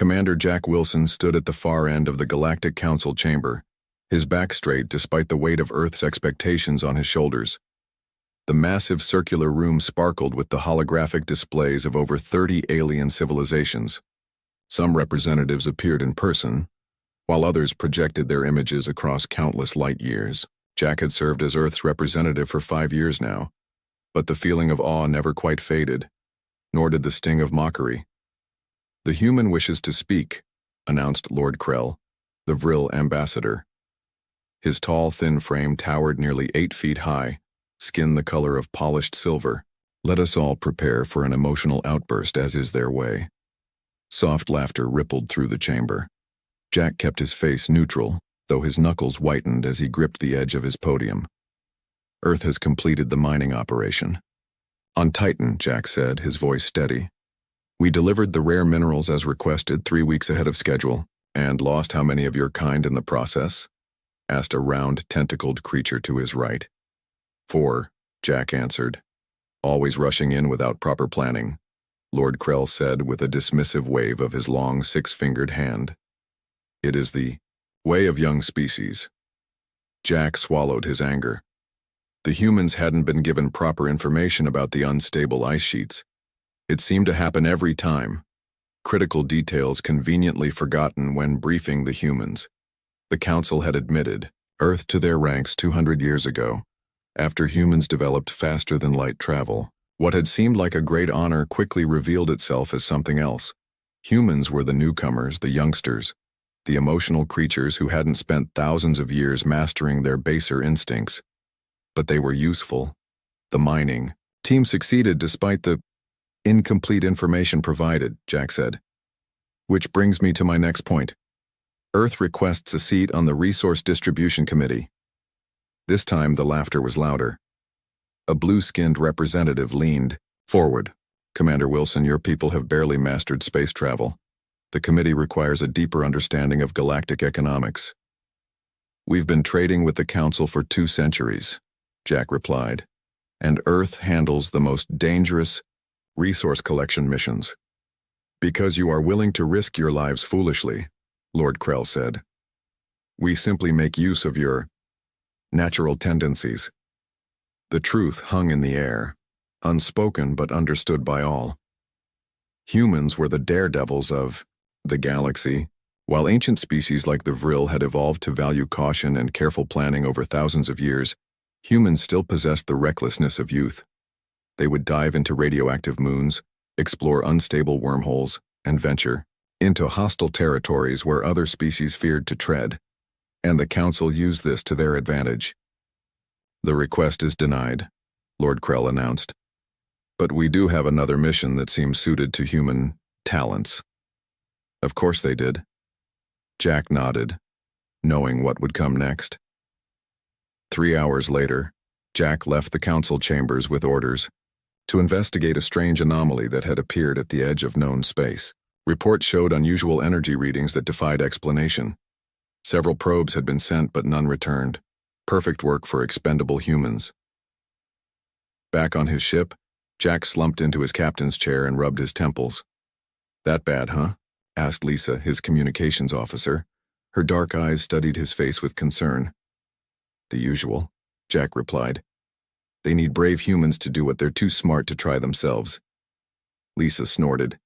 Commander Jack Wilson stood at the far end of the Galactic Council chamber, his back straight despite the weight of Earth's expectations on his shoulders. The massive circular room sparkled with the holographic displays of over 30 alien civilizations. Some representatives appeared in person, while others projected their images across countless light years. Jack had served as Earth's representative for 5 years now, but the feeling of awe never quite faded, nor did the sting of mockery. "The human wishes to speak," announced Lord Krell, the Vril ambassador. His tall, thin frame towered nearly 8 feet high, skin the color of polished silver. "Let us all prepare for an emotional outburst, as is their way." Soft laughter rippled through the chamber. Jack kept his face neutral, though his knuckles whitened as he gripped the edge of his podium. "Earth has completed the mining operation." "On Titan," Jack said, his voice steady. "We delivered the rare minerals as requested 3 weeks ahead of schedule, and lost how many of your kind in the process?" asked a round, tentacled creature to his right. 4, Jack answered. "Always rushing in without proper planning," Lord Krell said with a dismissive wave of his long 6-fingered hand. "It is the way of young species." Jack swallowed his anger. The humans hadn't been given proper information about the unstable ice sheets. It seemed to happen every time. Critical details conveniently forgotten when briefing the humans. The Council had admitted Earth to their ranks 200 years ago, after humans developed faster-than-light travel. What had seemed like a great honor quickly revealed itself as something else. Humans were the newcomers, the youngsters, the emotional creatures who hadn't spent thousands of years mastering their baser instincts. But they were useful. The mining team succeeded despite the incomplete information provided, Jack said. "Which brings me to my next point. Earth requests a seat on the Resource Distribution Committee." This time the laughter was louder. A blue-skinned representative leaned forward. "Commander Wilson, your people have barely mastered space travel. The committee requires a deeper understanding of galactic economics." "We've been trading with the Council for 2 centuries, Jack replied, "and Earth handles the most dangerous resource collection missions." "Because you are willing to risk your lives foolishly," Lord Krell said. "We simply make use of your natural tendencies." The truth hung in the air, unspoken but understood by all. Humans were the daredevils of the galaxy, while ancient species like the Vril had evolved to value caution and careful planning over thousands of years. Humans still possessed the recklessness of youth. They would dive into radioactive moons, explore unstable wormholes, and venture into hostile territories where other species feared to tread, and the Council used this to their advantage. "The request is denied," Lord Krell announced. "But we do have another mission that seems suited to human talents." "Of course they did." Jack nodded, knowing what would come next. 3 hours later, Jack left the Council chambers with orders to investigate a strange anomaly that had appeared at the edge of known space. Reports showed unusual energy readings that defied explanation. Several probes had been sent, but none returned. Perfect work for expendable humans. Back on his ship, Jack slumped into his captain's chair and rubbed his temples. "That bad, huh?" asked Lisa, his communications officer. Her dark eyes studied his face with concern. "The usual," Jack replied. "They need brave humans to do what they're too smart to try themselves." Lisa snorted.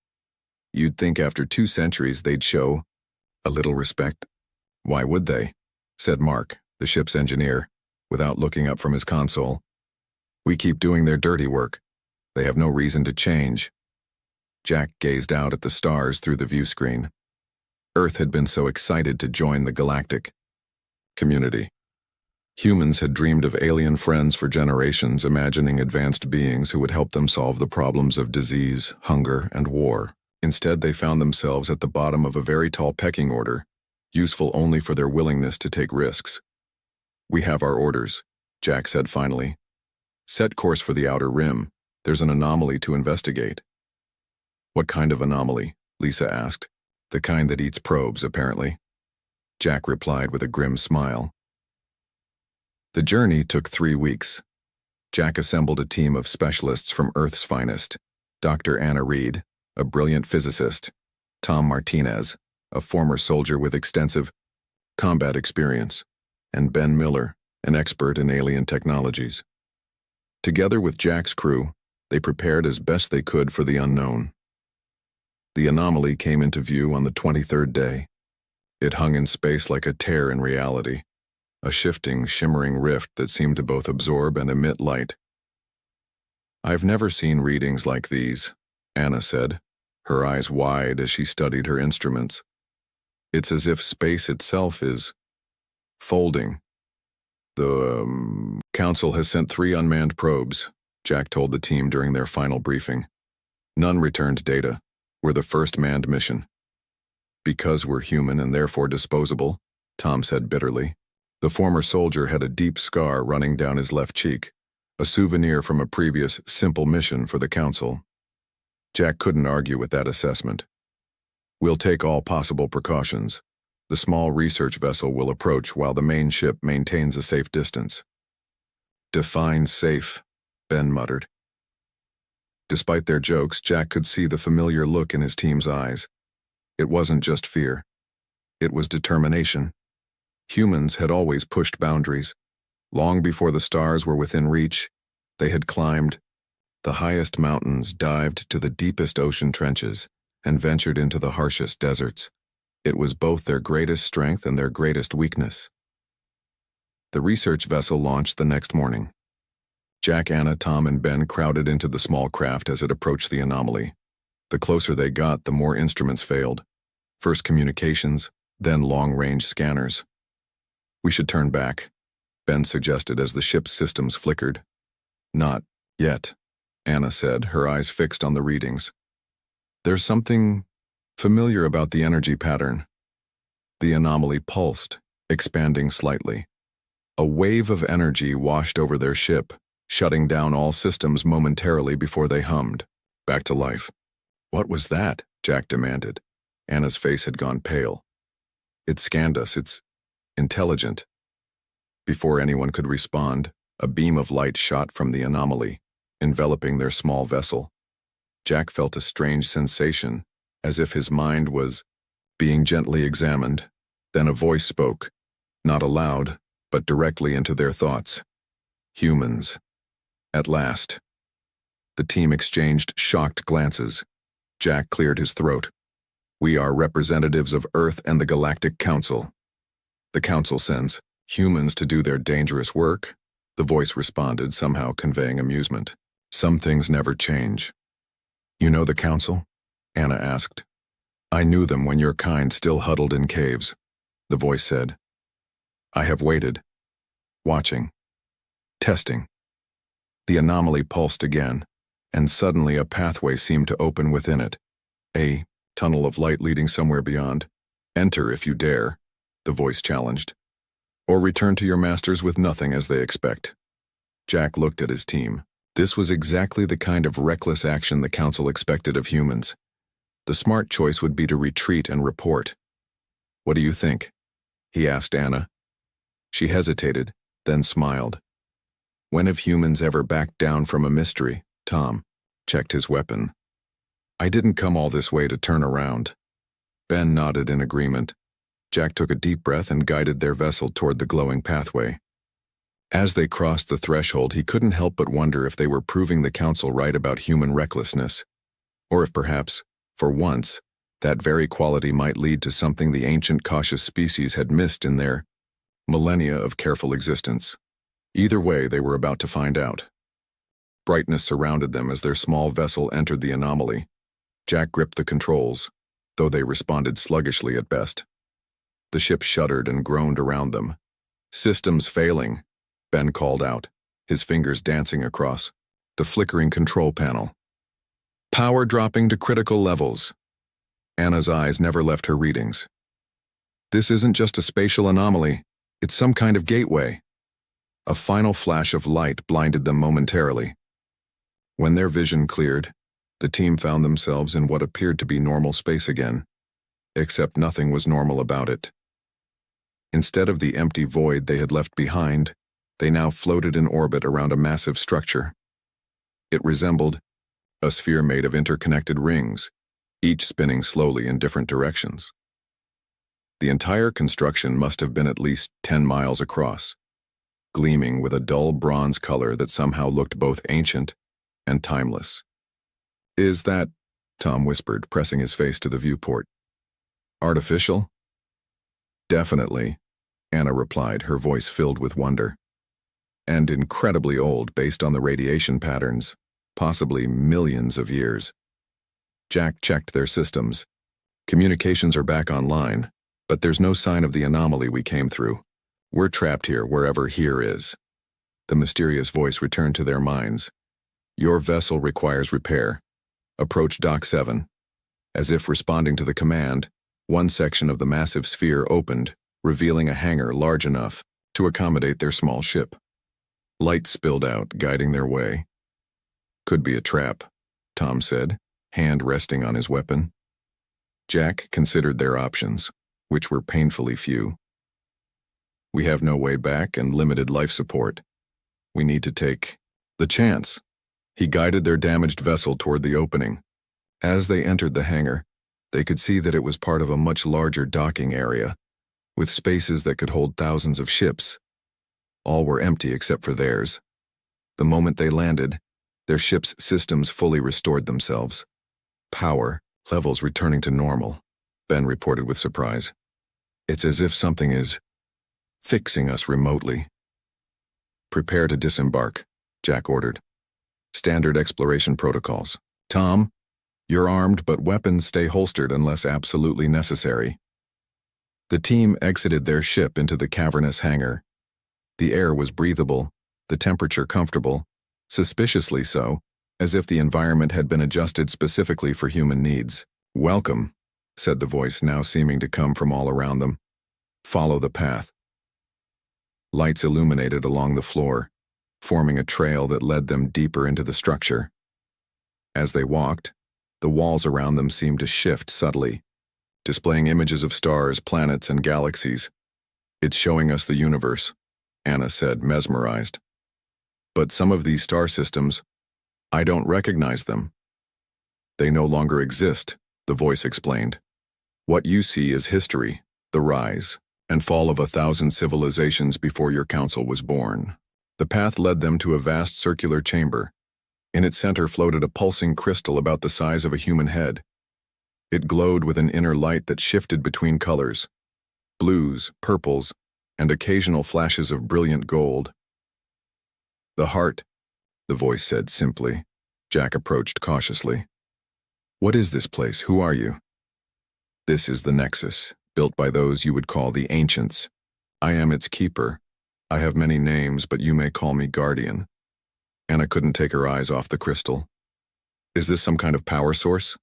"You'd think after 2 centuries they'd show a little respect." "Why would they?" said Mark, the ship's engineer, without looking up from his console. "We keep doing their dirty work. They have no reason to change." Jack gazed out at the stars through the view screen. Earth had been so excited to join the galactic community. Humans had dreamed of alien friends for generations, imagining advanced beings who would help them solve the problems of disease, hunger, and war. Instead, they found themselves at the bottom of a very tall pecking order, useful only for their willingness to take risks. "We have our orders," Jack said finally. "Set course for the outer rim. There's an anomaly to investigate." "What kind of anomaly?" Lisa asked. "The kind that eats probes, apparently." Jack replied with a grim smile. The journey took 3 weeks. Jack assembled a team of specialists from Earth's finest: Dr. Anna Reed, a brilliant physicist; Tom Martinez, a former soldier with extensive combat experience, and Ben Miller, an expert in alien technologies. Together with Jack's crew, they prepared as best they could for the unknown. The anomaly came into view on the 23rd day. It hung in space like a tear in reality, a shifting, shimmering rift that seemed to both absorb and emit light. "I've never seen readings like these," Anna said, her eyes wide as she studied her instruments. "It's as if space itself is folding." "The Council has sent 3 unmanned probes," Jack told the team during their final briefing. "None returned data. We're the first manned mission." "Because we're human and therefore disposable," Tom said bitterly. The former soldier had a deep scar running down his left cheek, a souvenir from a previous simple mission for the Council. Jack couldn't argue with that assessment. "We'll take all possible precautions. The small research vessel will approach while the main ship maintains a safe distance." "Define safe," Ben muttered. Despite their jokes, Jack could see the familiar look in his team's eyes. It wasn't just fear. It was determination. Humans had always pushed boundaries. Long before the stars were within reach, they had climbed the highest mountains, dived to the deepest ocean trenches, and ventured into the harshest deserts. It was both their greatest strength and their greatest weakness. The research vessel launched the next morning. Jack, Anna, Tom, and Ben crowded into the small craft as it approached the anomaly. The closer they got, the more instruments failed. First communications, then long-range scanners. "We should turn back," Ben suggested as the ship's systems flickered. "Not yet," Anna said, her eyes fixed on the readings. "There's something familiar about the energy pattern." The anomaly pulsed, expanding slightly. A wave of energy washed over their ship, shutting down all systems momentarily before they hummed back to life. "What was that?" Jack demanded. Anna's face had gone pale. "It scanned us. It's intelligent." Before anyone could respond, a beam of light shot from the anomaly, enveloping their small vessel. Jack felt a strange sensation, as if his mind was being gently examined. Then a voice spoke, not aloud, but directly into their thoughts. "Humans." At last. The team exchanged shocked glances. Jack cleared his throat. "We are representatives of Earth and the Galactic Council. The Council sends humans to do their dangerous work," the voice responded, somehow conveying amusement. "Some things never change." "You know the Council?" Anna asked. "I knew them when your kind still huddled in caves," the voice said. "I have waited. Watching. Testing." The anomaly pulsed again, and suddenly a pathway seemed to open within it. A tunnel of light leading somewhere beyond. "Enter if you dare," the voice challenged. "Or return to your masters with nothing as they expect." Jack looked at his team. This was exactly the kind of reckless action the Council expected of humans. The smart choice would be to retreat and report. "What do you think?" he asked Anna. She hesitated, then smiled. "When have humans ever backed down from a mystery?" Tom checked his weapon. "I didn't come all this way to turn around." Ben nodded in agreement. Jack took a deep breath and guided their vessel toward the glowing pathway. As they crossed the threshold, he couldn't help but wonder if they were proving the Council right about human recklessness, or if perhaps, for once, that very quality might lead to something the ancient cautious species had missed in their millennia of careful existence. Either way, they were about to find out. Brightness surrounded them as their small vessel entered the anomaly. Jack gripped the controls, though they responded sluggishly at best. The ship shuddered and groaned around them. "Systems failing," Ben called out, his fingers dancing across the flickering control panel. "Power dropping to critical levels." Anna's eyes never left her readings. "This isn't just a spatial anomaly, it's some kind of gateway." A final flash of light blinded them momentarily. When their vision cleared, the team found themselves in what appeared to be normal space again, except nothing was normal about it. Instead of the empty void they had left behind, they now floated in orbit around a massive structure. It resembled a sphere made of interconnected rings, each spinning slowly in different directions. The entire construction must have been at least 10 miles across, gleaming with a dull bronze color that somehow looked both ancient and timeless. "Is that," Tom whispered, pressing his face to the viewport, "artificial?" "Definitely," Anna replied, her voice filled with wonder. "And incredibly old based on the radiation patterns, possibly millions of years." Jack checked their systems. "Communications are back online, but there's no sign of the anomaly we came through. We're trapped here wherever here is." The mysterious voice returned to their minds. "Your vessel requires repair. Approach Dock 7. As if responding to the command, one section of the massive sphere opened, revealing a hangar large enough to accommodate their small ship. Light spilled out, guiding their way. "Could be a trap," Tom said, hand resting on his weapon. Jack considered their options, which were painfully few. "We have no way back and limited life support. We need to take the chance." He guided their damaged vessel toward the opening. As they entered the hangar, they could see that it was part of a much larger docking area, with spaces that could hold thousands of ships. All were empty except for theirs. The moment they landed, their ship's systems fully restored themselves. "Power levels returning to normal," Ben reported with surprise. "It's as if something is fixing us remotely." "Prepare to disembark," Jack ordered. "Standard exploration protocols. Tom, you're armed, but weapons stay holstered unless absolutely necessary." The team exited their ship into the cavernous hangar. The air was breathable, the temperature comfortable, suspiciously so, as if the environment had been adjusted specifically for human needs. "Welcome," said the voice, now seeming to come from all around them. "Follow the path." Lights illuminated along the floor, forming a trail that led them deeper into the structure. As they walked, the walls around them seemed to shift subtly, displaying images of stars, planets, and galaxies. "It's showing us the universe," Anna said, mesmerized. "But some of these star systems, I don't recognize them." "They no longer exist," the voice explained. "What you see is history, the rise and fall of 1,000 civilizations before your council was born." The path led them to a vast circular chamber. In its center floated a pulsing crystal about the size of a human head. It glowed with an inner light that shifted between colors: blues, purples, and occasional flashes of brilliant gold. "The heart," the voice said simply. Jack approached cautiously. "What is this place? Who are you?" "This is the Nexus, built by those you would call the Ancients. I am its keeper. I have many names, but you may call me Guardian." Anna couldn't take her eyes off the crystal. "Is this some kind of power source?"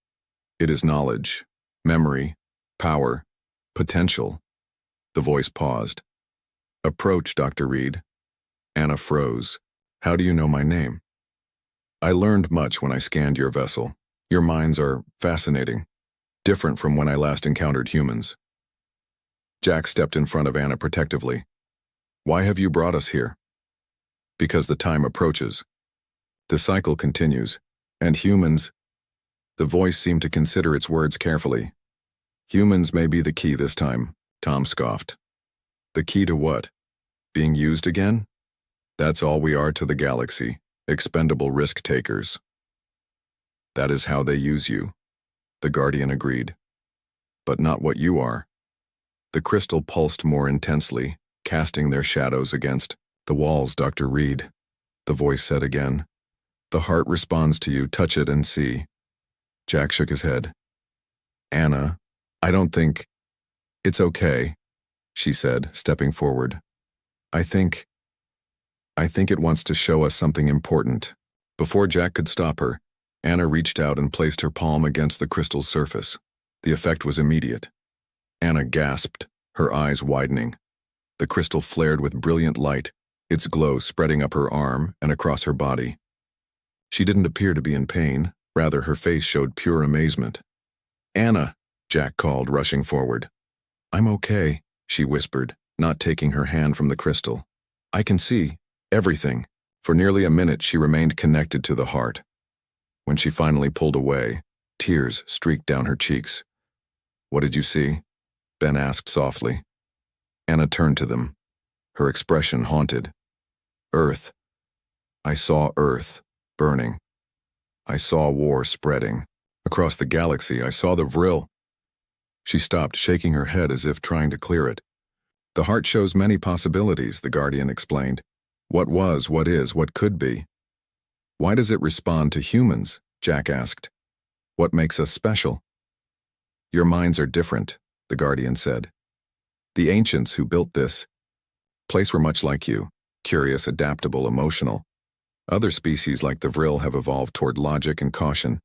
"It is knowledge, memory, power, potential." The voice paused. "Approach, Dr. Reed." Anna froze. "How do you know my name?" "I learned much when I scanned your vessel. Your minds are fascinating, different from when I last encountered humans." Jack stepped in front of Anna protectively. "Why have you brought us here?" "Because the time approaches. The cycle continues, and humans—" The voice seemed to consider its words carefully. "Humans may be the key this time," Tom scoffed. "The key to what? Being used again? That's all we are to the galaxy, expendable risk-takers." "That is how they use you," the Guardian agreed. "But not what you are." The crystal pulsed more intensely, casting their shadows against the walls. "Dr. Reed," the voice said again. "The heart responds to you. Touch it and see." Jack shook his head. "Anna, I don't think—" "It's okay," she said, stepping forward. I think it wants to show us something important." Before Jack could stop her, Anna reached out and placed her palm against the crystal's surface. The effect was immediate. Anna gasped, her eyes widening. The crystal flared with brilliant light, its glow spreading up her arm and across her body. She didn't appear to be in pain, rather her face showed pure amazement. "Anna," Jack called, rushing forward. "I'm okay," she whispered, not taking her hand from the crystal. "I can see everything." For nearly a minute she remained connected to the heart. When she finally pulled away, Tears streaked down her cheeks. "What did you see?" Ben asked softly. Anna turned to them, her expression haunted. "Earth. I saw Earth burning. I saw war spreading. Across the galaxy, I saw the Vril." She stopped, shaking her head as if trying to clear it. "The heart shows many possibilities," the Guardian explained. "What was, what is, what could be." "Why does it respond to humans?" Jack asked. "What makes us special?" "Your minds are different," the Guardian said. "The ancients who built this place were much like you, curious, adaptable, emotional. Other species like the Vril have evolved toward logic and caution.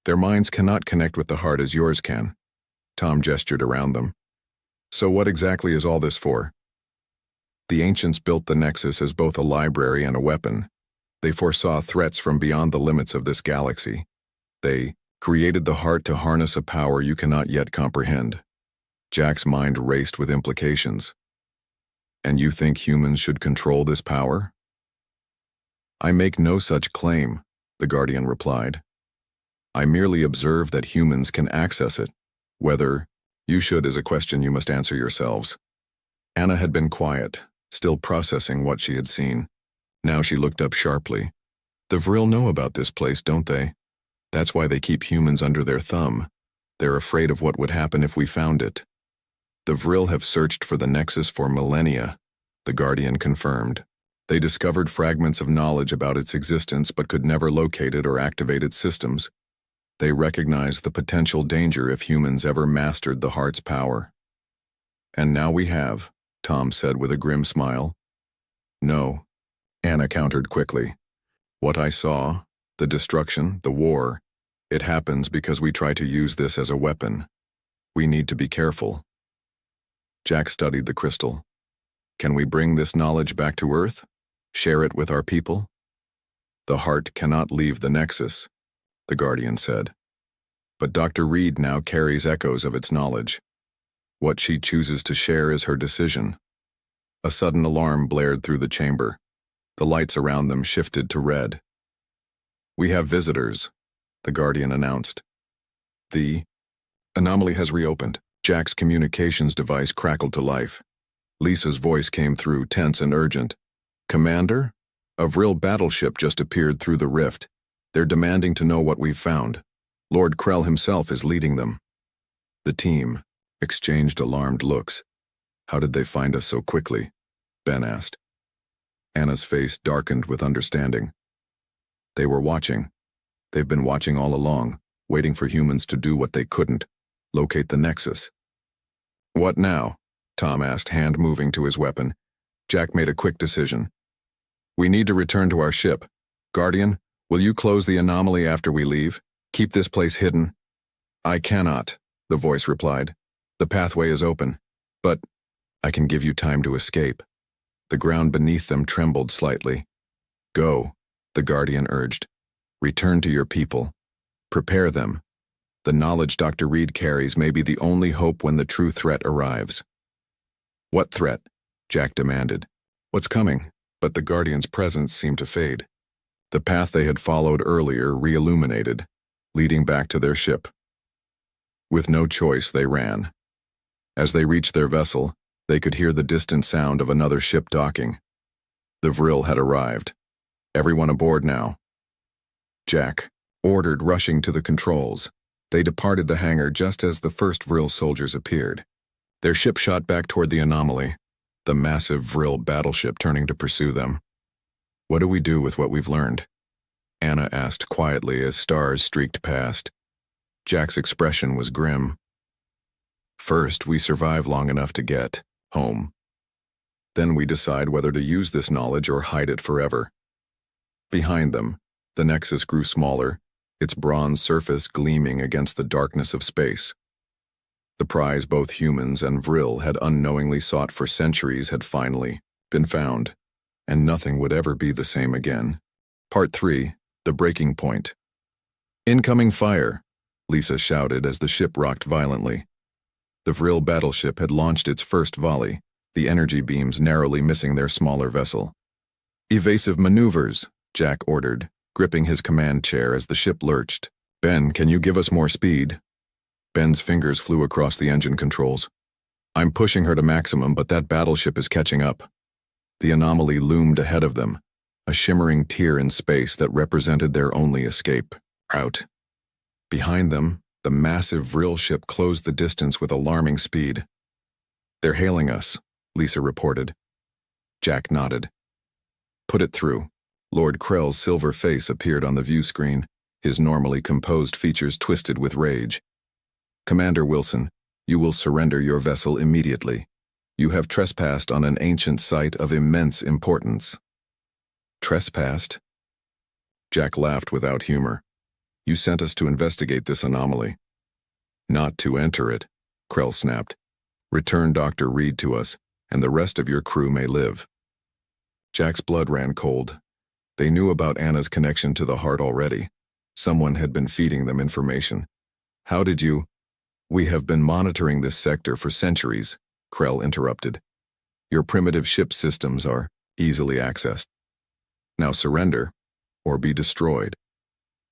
Their minds cannot connect with the heart as yours can." Tom gestured around them. "So what exactly is all this for?" "The ancients built the Nexus as both a library and a weapon. They foresaw threats from beyond the limits of this galaxy. They created the heart to harness a power you cannot yet comprehend." Jack's mind raced with implications. "And you think humans should control this power?" "I make no such claim," the Guardian replied. "I merely observe that humans can access it. Whether you should is a question you must answer yourselves." Anna had been quiet, still processing what she had seen. Now she looked up sharply. "The Vril know about this place, don't they? That's why they keep humans under their thumb. They're afraid of what would happen if we found it." "The Vril have searched for the Nexus for millennia," the Guardian confirmed. "They discovered fragments of knowledge about its existence but could never locate it or activate its systems. They recognized the potential danger if humans ever mastered the heart's power." "And now we have," Tom said with a grim smile. "No," Anna countered quickly. "What I saw, the destruction, the war, it happens because we try to use this as a weapon. We need to be careful." Jack studied the crystal. "Can we bring this knowledge back to Earth? Share it with our people?" "The heart cannot leave the Nexus," the Guardian said. "But Dr. Reed now carries echoes of its knowledge. What she chooses to share is her decision." A sudden alarm blared through the chamber. The lights around them shifted to red. "We have visitors," the Guardian announced. "The anomaly has reopened." Jack's communications device crackled to life. Lisa's voice came through, tense and urgent. "Commander? A Vril battleship just appeared through the rift. They're demanding to know what we've found. Lord Krell himself is leading them." The team exchanged alarmed looks. "How did they find us so quickly?" Ben asked. Anna's face darkened with understanding. "They were watching. They've been watching all along, waiting for humans to do what they couldn't, locate the Nexus." "What now?" Tom asked, hand moving to his weapon. Jack made a quick decision. "We need to return to our ship. Guardian, will you close the anomaly after we leave? Keep this place hidden?" "I cannot," the voice replied. "The pathway is open, but I can give you time to escape." The ground beneath them trembled slightly. "Go," the Guardian urged. "Return to your people. Prepare them. The knowledge Dr. Reed carries may be the only hope when the true threat arrives." "What threat?" Jack demanded. "What's coming?" But the Guardian's presence seemed to fade. The path they had followed earlier re-illuminated, leading back to their ship. With no choice, they ran. As they reached their vessel, they could hear the distant sound of another ship docking. The Vril had arrived. "Everyone aboard now," Jack ordered, rushing to the controls. They departed the hangar just as the first Vril soldiers appeared. Their ship shot back toward the anomaly, the massive Vril battleship turning to pursue them. "What do we do with what we've learned?" Anna asked quietly as stars streaked past. Jack's expression was grim. "First, we survive long enough to get home. Then we decide whether to use this knowledge or hide it forever." Behind them, the Nexus grew smaller, its bronze surface gleaming against the darkness of space. The prize both humans and Vril had unknowingly sought for centuries had finally been found, and nothing would ever be the same again. Part 3, The Breaking Point. "Incoming fire," Lisa shouted as the ship rocked violently. The Vril battleship had launched its first volley, the energy beams narrowly missing their smaller vessel. "Evasive maneuvers," Jack ordered, gripping his command chair as the ship lurched. Ben, can you give us more speed? Ben's fingers flew across the engine controls. I'm pushing her to maximum, but that battleship is catching up. The anomaly loomed ahead of them, a shimmering tear in space that represented their only escape. Out. Behind them, the massive Vril ship closed the distance with alarming speed. They're hailing us, Lisa reported. Jack nodded. Put it through. Lord Krell's silver face appeared on the view screen, his normally composed features twisted with rage. Commander Wilson, you will surrender your vessel immediately. You have trespassed on an ancient site of immense importance. Trespassed? Jack laughed without humor. You sent us to investigate this anomaly. Not to enter it, Krell snapped. Return Dr. Reed to us, and the rest of your crew may live. Jack's blood ran cold. They knew about Anna's connection to the heart already. Someone had been feeding them information. How did you? We have been monitoring this sector for centuries, Krell interrupted. Your primitive ship systems are easily accessed. Now surrender, or be destroyed.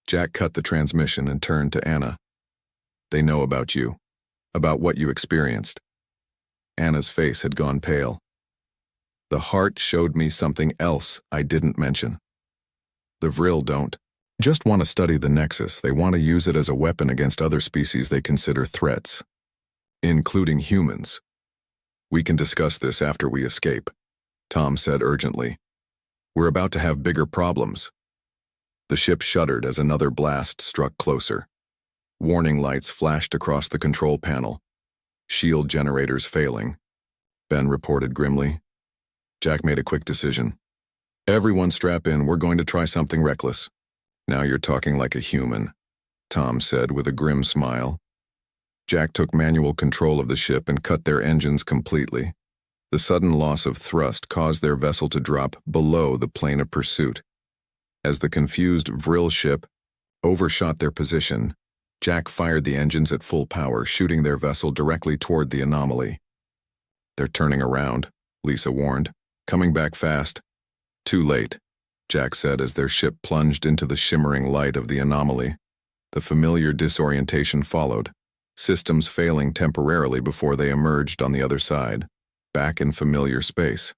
Jack cut the transmission and turned to Anna. They know about you, about what you experienced. Anna's face had gone pale. The heart showed me something else I didn't mention. The Vril don't just want to study the Nexus, they want to use it as a weapon against other species they consider threats, including humans. We can discuss this after we escape, Tom said urgently. We're about to have bigger problems. The ship shuddered as another blast struck closer. Warning lights flashed across the control panel. Shield generators failing, Ben reported grimly. Jack made a quick decision. Everyone strap in, we're going to try something reckless. Now you're talking like a human, Tom said with a grim smile. Jack took manual control of the ship and cut their engines completely. The sudden loss of thrust caused their vessel to drop below the plane of pursuit. As the confused Vril ship overshot their position, Jack fired the engines at full power, shooting their vessel directly toward the anomaly. They're turning around, Lisa warned. Coming back fast. Too late, Jack said as their ship plunged into the shimmering light of the anomaly. The familiar disorientation followed, systems failing temporarily before they emerged on the other side, back in familiar space.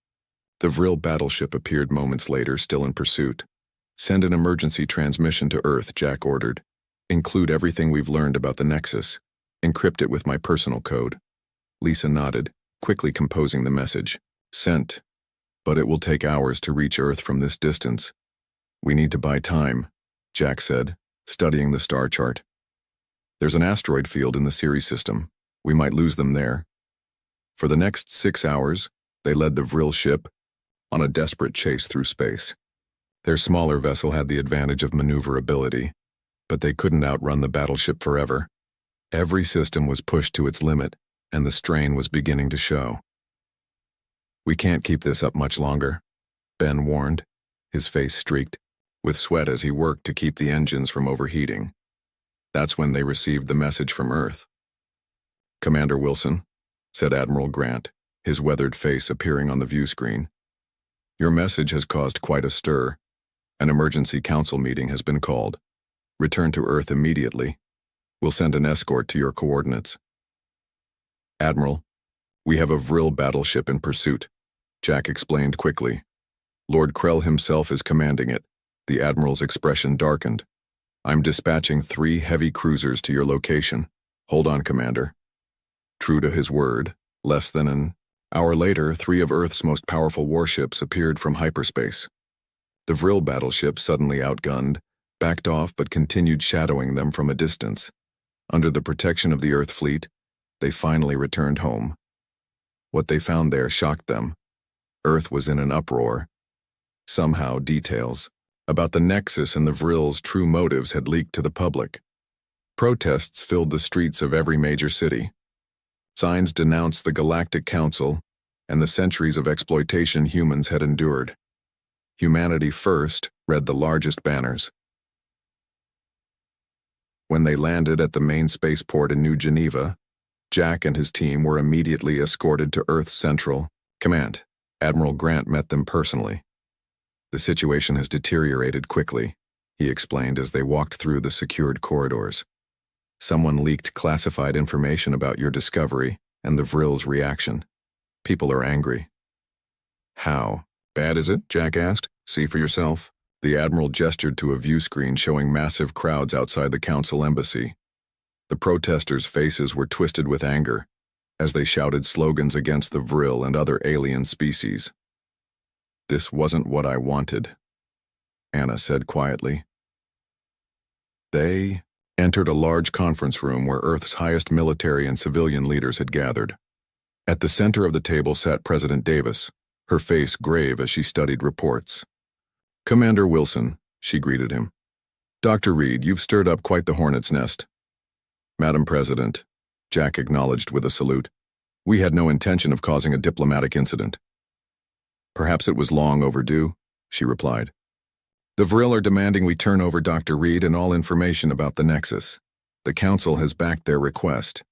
The Vril battleship appeared moments later, still in pursuit. Send an emergency transmission to Earth, Jack ordered. Include everything we've learned about the Nexus. Encrypt it with my personal code. Lisa nodded, quickly composing the message. Sent. But it will take hours to reach Earth from this distance. We need to buy time, Jack said, studying the star chart. There's an asteroid field in the Ceres system. We might lose them there. For the next 6 hours, they led the Vril ship on a desperate chase through space. Their smaller vessel had the advantage of maneuverability, but they couldn't outrun the battleship forever. Every system was pushed to its limit, and the strain was beginning to show. We can't keep this up much longer, Ben warned, his face streaked with sweat as he worked to keep the engines from overheating. That's when they received the message from Earth. Commander Wilson, said Admiral Grant, his weathered face appearing on the view screen. Your message has caused quite a stir. An emergency council meeting has been called. Return to Earth immediately. We'll send an escort to your coordinates. Admiral, we have a Vril battleship in pursuit, Jack explained quickly. Lord Krell himself is commanding it. The Admiral's expression darkened. I'm dispatching 3 heavy cruisers to your location. Hold on, Commander. True to his word, less than an hour later, 3 of Earth's most powerful warships appeared from hyperspace. The Vril battleship, suddenly outgunned, backed off but continued shadowing them from a distance. Under the protection of the Earth fleet, they finally returned home. What they found there shocked them. Earth was in an uproar. Somehow, details about the Nexus and the Vril's true motives had leaked to the public. Protests filled the streets of every major city. Signs denounced the Galactic Council and the centuries of exploitation humans had endured. Humanity First read the largest banners. When they landed at the main spaceport in New Geneva, Jack and his team were immediately escorted to Earth's Central Command. Admiral Grant met them personally. The situation has deteriorated quickly, he explained as they walked through the secured corridors. Someone leaked classified information about your discovery and the Vril's reaction. People are angry. How bad is it? Jack asked. See for yourself. The Admiral gestured to a view screen showing massive crowds outside the Council embassy. The protesters' faces were twisted with anger as they shouted slogans against the Vril and other alien species. This wasn't what I wanted, Anna said quietly. They entered a large conference room where Earth's highest military and civilian leaders had gathered. At the center of the table sat President Davis, her face grave as she studied reports. Commander Wilson, she greeted him. Dr. Reed, you've stirred up quite the hornet's nest. Madam President, Jack acknowledged with a salute. We had no intention of causing a diplomatic incident. Perhaps it was long overdue, she replied. The Vril are demanding we turn over Dr. Reed and all information about the Nexus. The Council has backed their request.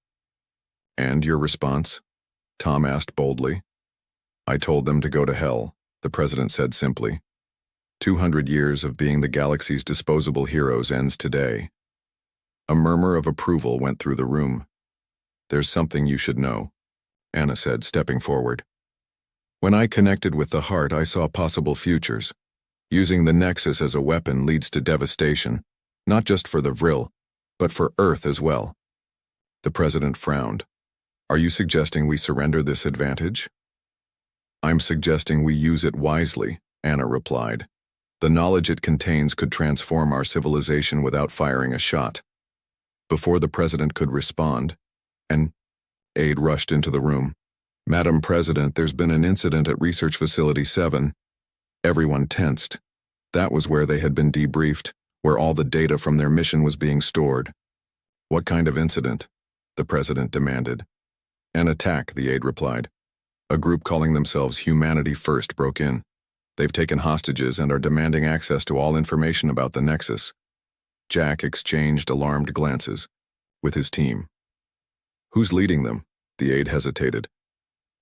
And your response? Tom asked boldly. I told them to go to hell, the President said simply. 200 years of being the galaxy's disposable heroes ends today. A murmur of approval went through the room. There's something you should know, Anna said, stepping forward. When I connected with the heart, I saw possible futures. Using the Nexus as a weapon leads to devastation, not just for the Vril, but for Earth as well. The President frowned. Are you suggesting we surrender this advantage? I'm suggesting we use it wisely, Anna replied. The knowledge it contains could transform our civilization without firing a shot. Before the President could respond, an aide rushed into the room. Madam President, there's been an incident at Research Facility 7. Everyone tensed. That was where they had been debriefed, where all the data from their mission was being stored. What kind of incident? The President demanded. An attack, the aide replied. A group calling themselves Humanity First broke in. They've taken hostages and are demanding access to all information about the Nexus. Jack exchanged alarmed glances with his team. Who's leading them? The aide hesitated.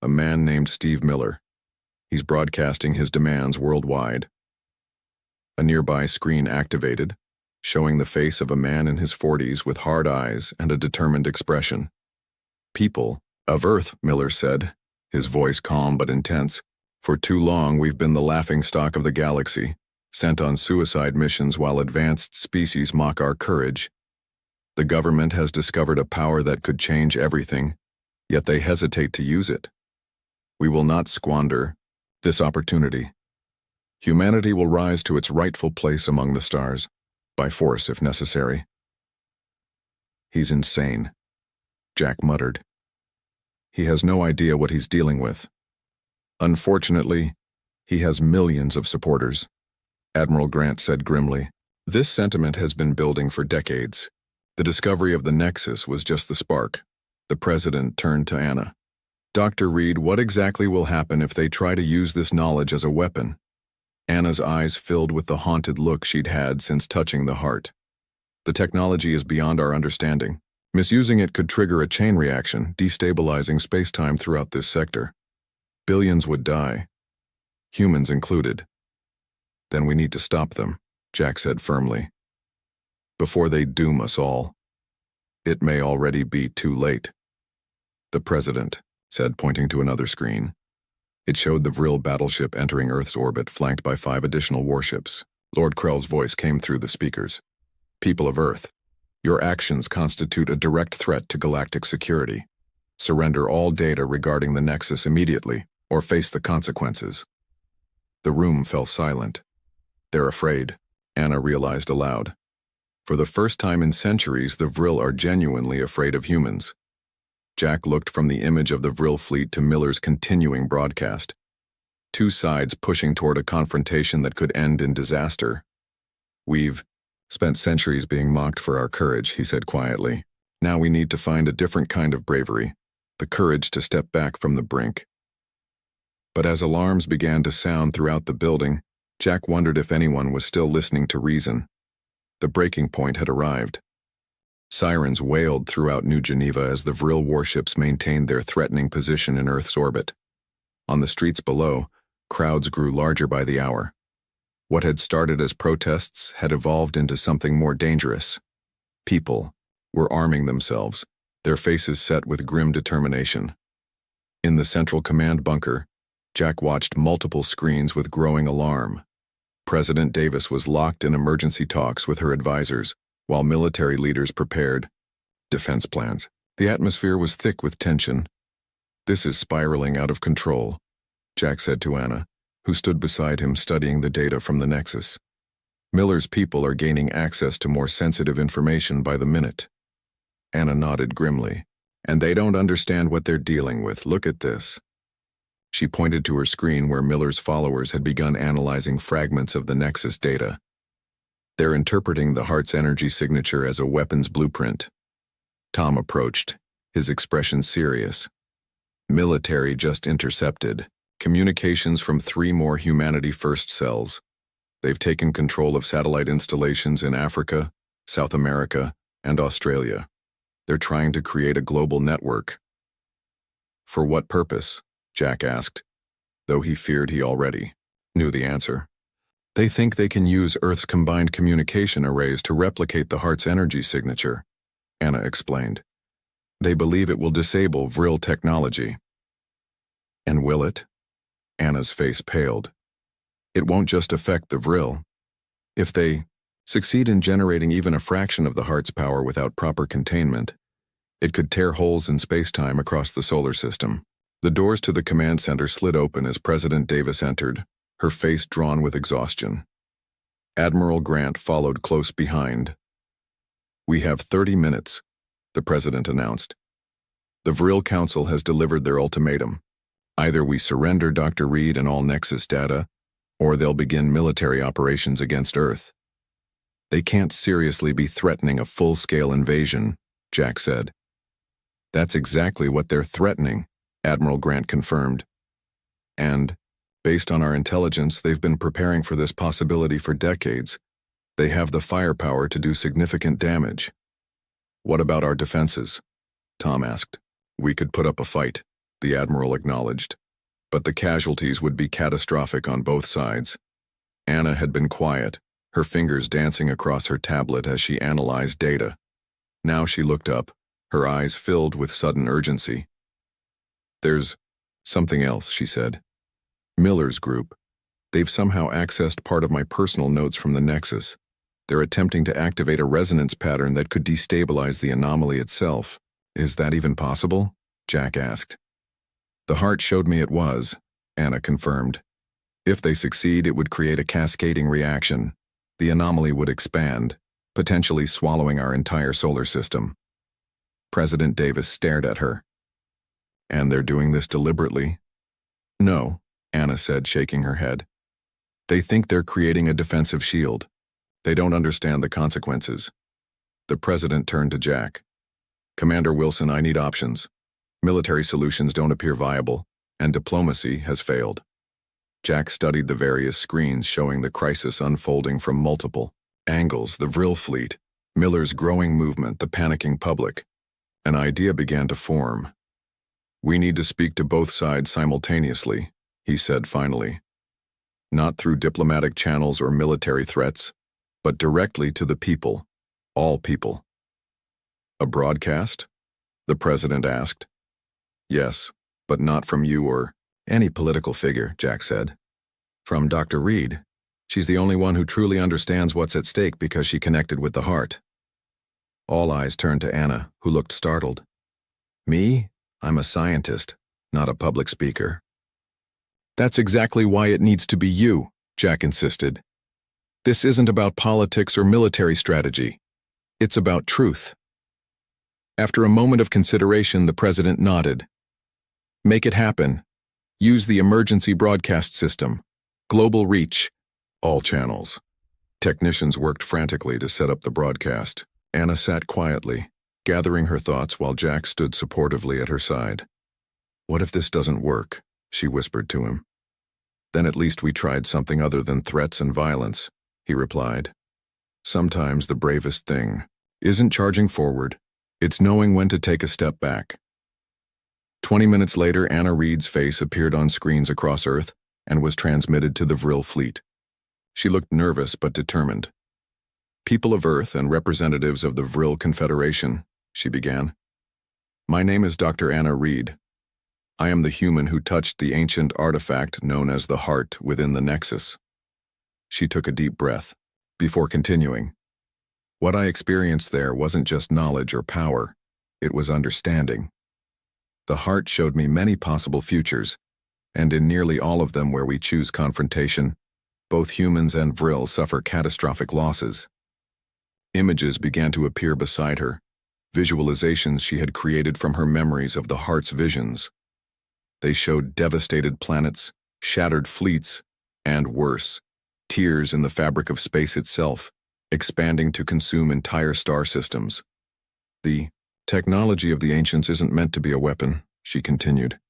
A man named Steve Miller. He's broadcasting his demands worldwide. A nearby screen activated, showing the face of a man in his 40s with hard eyes and a determined expression. People of Earth, Miller said, his voice calm but intense. For too long we've been the laughingstock of the galaxy, sent on suicide missions while advanced species mock our courage. The government has discovered a power that could change everything, yet they hesitate to use it. We will not squander this opportunity. Humanity will rise to its rightful place among the stars, by force if necessary. He's insane, Jack muttered. He has no idea what he's dealing with. Unfortunately, he has millions of supporters, Admiral Grant said grimly. This sentiment has been building for decades. The discovery of the Nexus was just the spark. The President turned to Anna. Dr. Reed, what exactly will happen if they try to use this knowledge as a weapon? Anna's eyes filled with the haunted look she'd had since touching the heart. The technology is beyond our understanding. Misusing it could trigger a chain reaction, destabilizing space-time throughout this sector. Billions would die, humans included. Then we need to stop them, Jack said firmly. Before they doom us all. It may already be too late. The President said, pointing to another screen. It showed the Vril battleship entering Earth's orbit, flanked by 5 additional warships. Lord Krell's voice came through the speakers. People of Earth, your actions constitute a direct threat to galactic security. Surrender all data regarding the Nexus immediately, or face the consequences. The room fell silent. They're afraid, Anna realized aloud. For the first time in centuries, the Vril are genuinely afraid of humans. Jack looked from the image of the Vril fleet to Miller's continuing broadcast. 2 sides pushing toward a confrontation that could end in disaster. We've spent centuries being mocked for our courage, he said quietly. Now we need to find a different kind of bravery, the courage to step back from the brink. But as alarms began to sound throughout the building, Jack wondered if anyone was still listening to reason. The breaking point had arrived. Sirens wailed throughout New Geneva as the Vril warships maintained their threatening position in Earth's orbit. On the streets below, crowds grew larger by the hour. What had started as protests had evolved into something more dangerous. People were arming themselves, their faces set with grim determination. In the central command bunker, Jack watched multiple screens with growing alarm. President Davis was locked in emergency talks with her advisors, while military leaders prepared defense plans. The atmosphere was thick with tension. "This is spiraling out of control," Jack said to Anna, who stood beside him studying the data from the Nexus. "Miller's people are gaining access to more sensitive information by the minute." Anna nodded grimly. "And they don't understand what they're dealing with. Look at this." She pointed to her screen where Miller's followers had begun analyzing fragments of the Nexus data. "They're interpreting the heart's energy signature as a weapon's blueprint." Tom approached, his expression serious. "Military just intercepted communications from 3 more Humanity First cells. They've taken control of satellite installations in Africa, South America, and Australia. They're trying to create a global network." "For what purpose?" Jack asked, though he feared he already knew the answer. "They think they can use Earth's combined communication arrays to replicate the heart's energy signature," Anna explained. "They believe it will disable Vril technology." "And will it?" Anna's face paled. "It won't just affect the Vril. If they succeed in generating even a fraction of the heart's power without proper containment, it could tear holes in space-time across the solar system." The doors to the command center slid open as President Davis entered, her face drawn with exhaustion. Admiral Grant followed close behind. "We have 30 minutes, the president announced. "The Vril Council has delivered their ultimatum. Either we surrender Dr. Reed and all Nexus data, or they'll begin military operations against Earth." "They can't seriously be threatening a full-scale invasion," Jack said. "That's exactly what they're threatening," Admiral Grant confirmed. "And, based on our intelligence, they've been preparing for this possibility for decades. They have the firepower to do significant damage." "What about our defenses?" Tom asked. "We could put up a fight," the Admiral acknowledged. "But the casualties would be catastrophic on both sides." Anna had been quiet, her fingers dancing across her tablet as she analyzed data. Now she looked up, her eyes filled with sudden urgency. "There's something else," she said. "Miller's group. They've somehow accessed part of my personal notes from the Nexus. They're attempting to activate a resonance pattern that could destabilize the anomaly itself." "Is that even possible?" Jack asked. "The heart showed me it was," Anna confirmed. "If they succeed, it would create a cascading reaction. The anomaly would expand, potentially swallowing our entire solar system." President Davis stared at her. "And they're doing this deliberately?" "No," Anna said, shaking her head. "They think they're creating a defensive shield. They don't understand the consequences." The president turned to Jack. "Commander Wilson, I need options. Military solutions don't appear viable, and diplomacy has failed." Jack studied the various screens showing the crisis unfolding from multiple angles: the Vril fleet, Miller's growing movement, the panicking public. An idea began to form. "We need to speak to both sides simultaneously," he said finally. "Not through diplomatic channels or military threats, but directly to the people, all people." "A broadcast?" the president asked. "Yes, but not from you or any political figure," Jack said. "From Dr. Reed. She's the only one who truly understands what's at stake because she connected with the heart." All eyes turned to Anna, who looked startled. "Me? I'm a scientist, not a public speaker." "That's exactly why it needs to be you," Jack insisted. "This isn't about politics or military strategy. It's about truth." After a moment of consideration, the president nodded. "Make it happen. Use the emergency broadcast system. Global reach. All channels." Technicians worked frantically to set up the broadcast. Anna sat quietly, gathering her thoughts while Jack stood supportively at her side. "What if this doesn't work?" she whispered to him. "Then at least we tried something other than threats and violence," he replied. "Sometimes the bravest thing isn't charging forward, it's knowing when to take a step back." 20 minutes later, Anna Reed's face appeared on screens across Earth and was transmitted to the Vril fleet. She looked nervous but determined. "People of Earth and representatives of the Vril Confederation," she began. "My name is Dr. Anna Reed. I am the human who touched the ancient artifact known as the heart within the Nexus." She took a deep breath before continuing. "What I experienced there wasn't just knowledge or power, it was understanding. The heart showed me many possible futures, and in nearly all of them where we choose confrontation, both humans and Vril suffer catastrophic losses." Images began to appear beside her, visualizations she had created from her memories of the heart's visions. They showed devastated planets, shattered fleets, and worse, tears in the fabric of space itself, expanding to consume entire star systems. "The technology of the ancients isn't meant to be a weapon," she continued.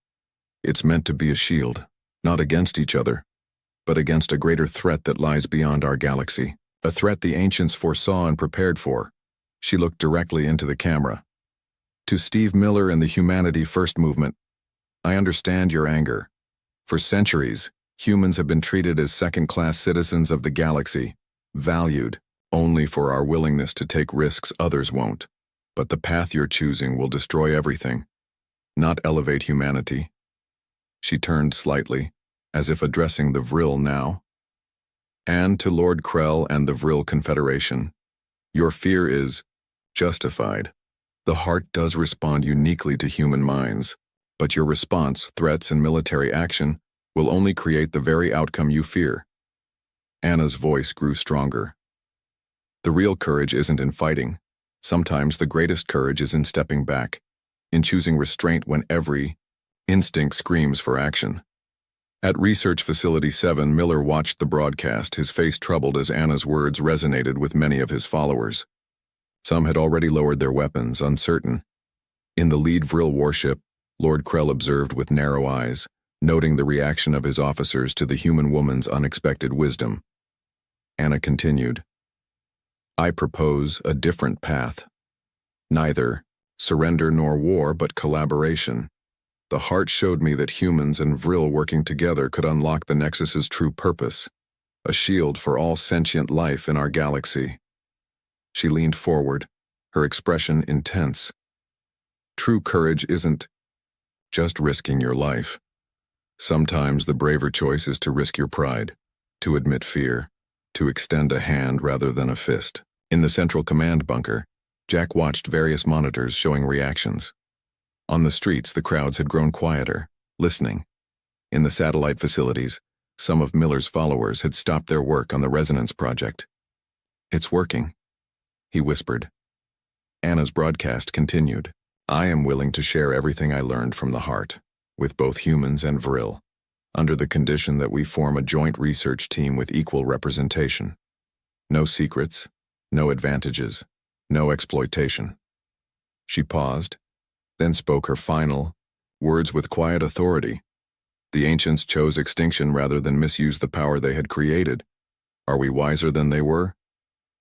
"It's meant to be a shield, not against each other, but against a greater threat that lies beyond our galaxy. A threat the ancients foresaw and prepared for." She looked directly into the camera. "To Steve Miller and the Humanity First movement, I understand your anger. For centuries, humans have been treated as second-class citizens of the galaxy, valued only for our willingness to take risks others won't. But the path you're choosing will destroy everything, not elevate humanity." She turned slightly, as if addressing the Vril now. "And to Lord Krell and the Vril Confederation, your fear is justified. The heart does respond uniquely to human minds, but your response, threats, and military action will only create the very outcome you fear." Anna's voice grew stronger. "The real courage isn't in fighting. Sometimes the greatest courage is in stepping back, in choosing restraint when every instinct screams for action." At Research Facility 7, Miller watched the broadcast, his face troubled as Anna's words resonated with many of his followers. Some had already lowered their weapons, uncertain. In the lead Vril warship, Lord Krell observed with narrow eyes, noting the reaction of his officers to the human woman's unexpected wisdom. Anna continued, "I propose a different path. Neither surrender nor war, but collaboration. The heart showed me that humans and Vril working together could unlock the Nexus's true purpose, a shield for all sentient life in our galaxy." She leaned forward, her expression intense. "True courage isn't just risking your life. Sometimes the braver choice is to risk your pride, to admit fear, to extend a hand rather than a fist." In the central command bunker, Jack watched various monitors showing reactions. On the streets, the crowds had grown quieter, listening. In the satellite facilities, some of Miller's followers had stopped their work on the Resonance Project. "It's working," he whispered. Anna's broadcast continued. "I am willing to share everything I learned from the heart, with both humans and Vril, under the condition that we form a joint research team with equal representation. No secrets, no advantages, no exploitation." She paused, then spoke her final words with quiet authority. "The ancients chose extinction rather than misuse the power they had created. Are we wiser than they were?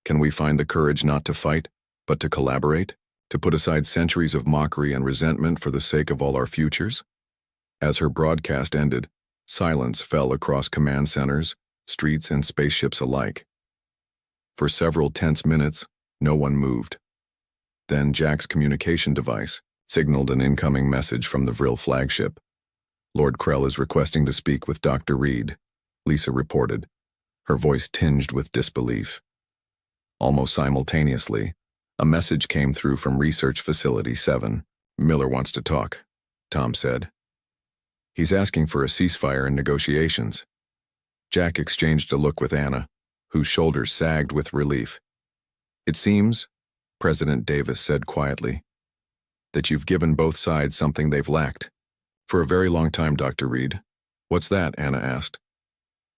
Can we find the courage not to fight, but to collaborate, to put aside centuries of mockery and resentment for the sake of all our futures?" As her broadcast ended, silence fell across command centers, streets, and spaceships alike. For several tense minutes, no one moved. Then Jack's communication device signaled an incoming message from the Vril flagship. "Lord Krell is requesting to speak with Dr. Reed," Lisa reported, her voice tinged with disbelief. Almost simultaneously, a message came through from Research Facility 7. "Miller wants to talk," Tom said. "He's asking for a ceasefire in negotiations." Jack exchanged a look with Anna, whose shoulders sagged with relief. "It seems," President Davis said quietly, "that you've given both sides something they've lacked." "For a very long time, Dr. Reed." "What's that?" Anna asked.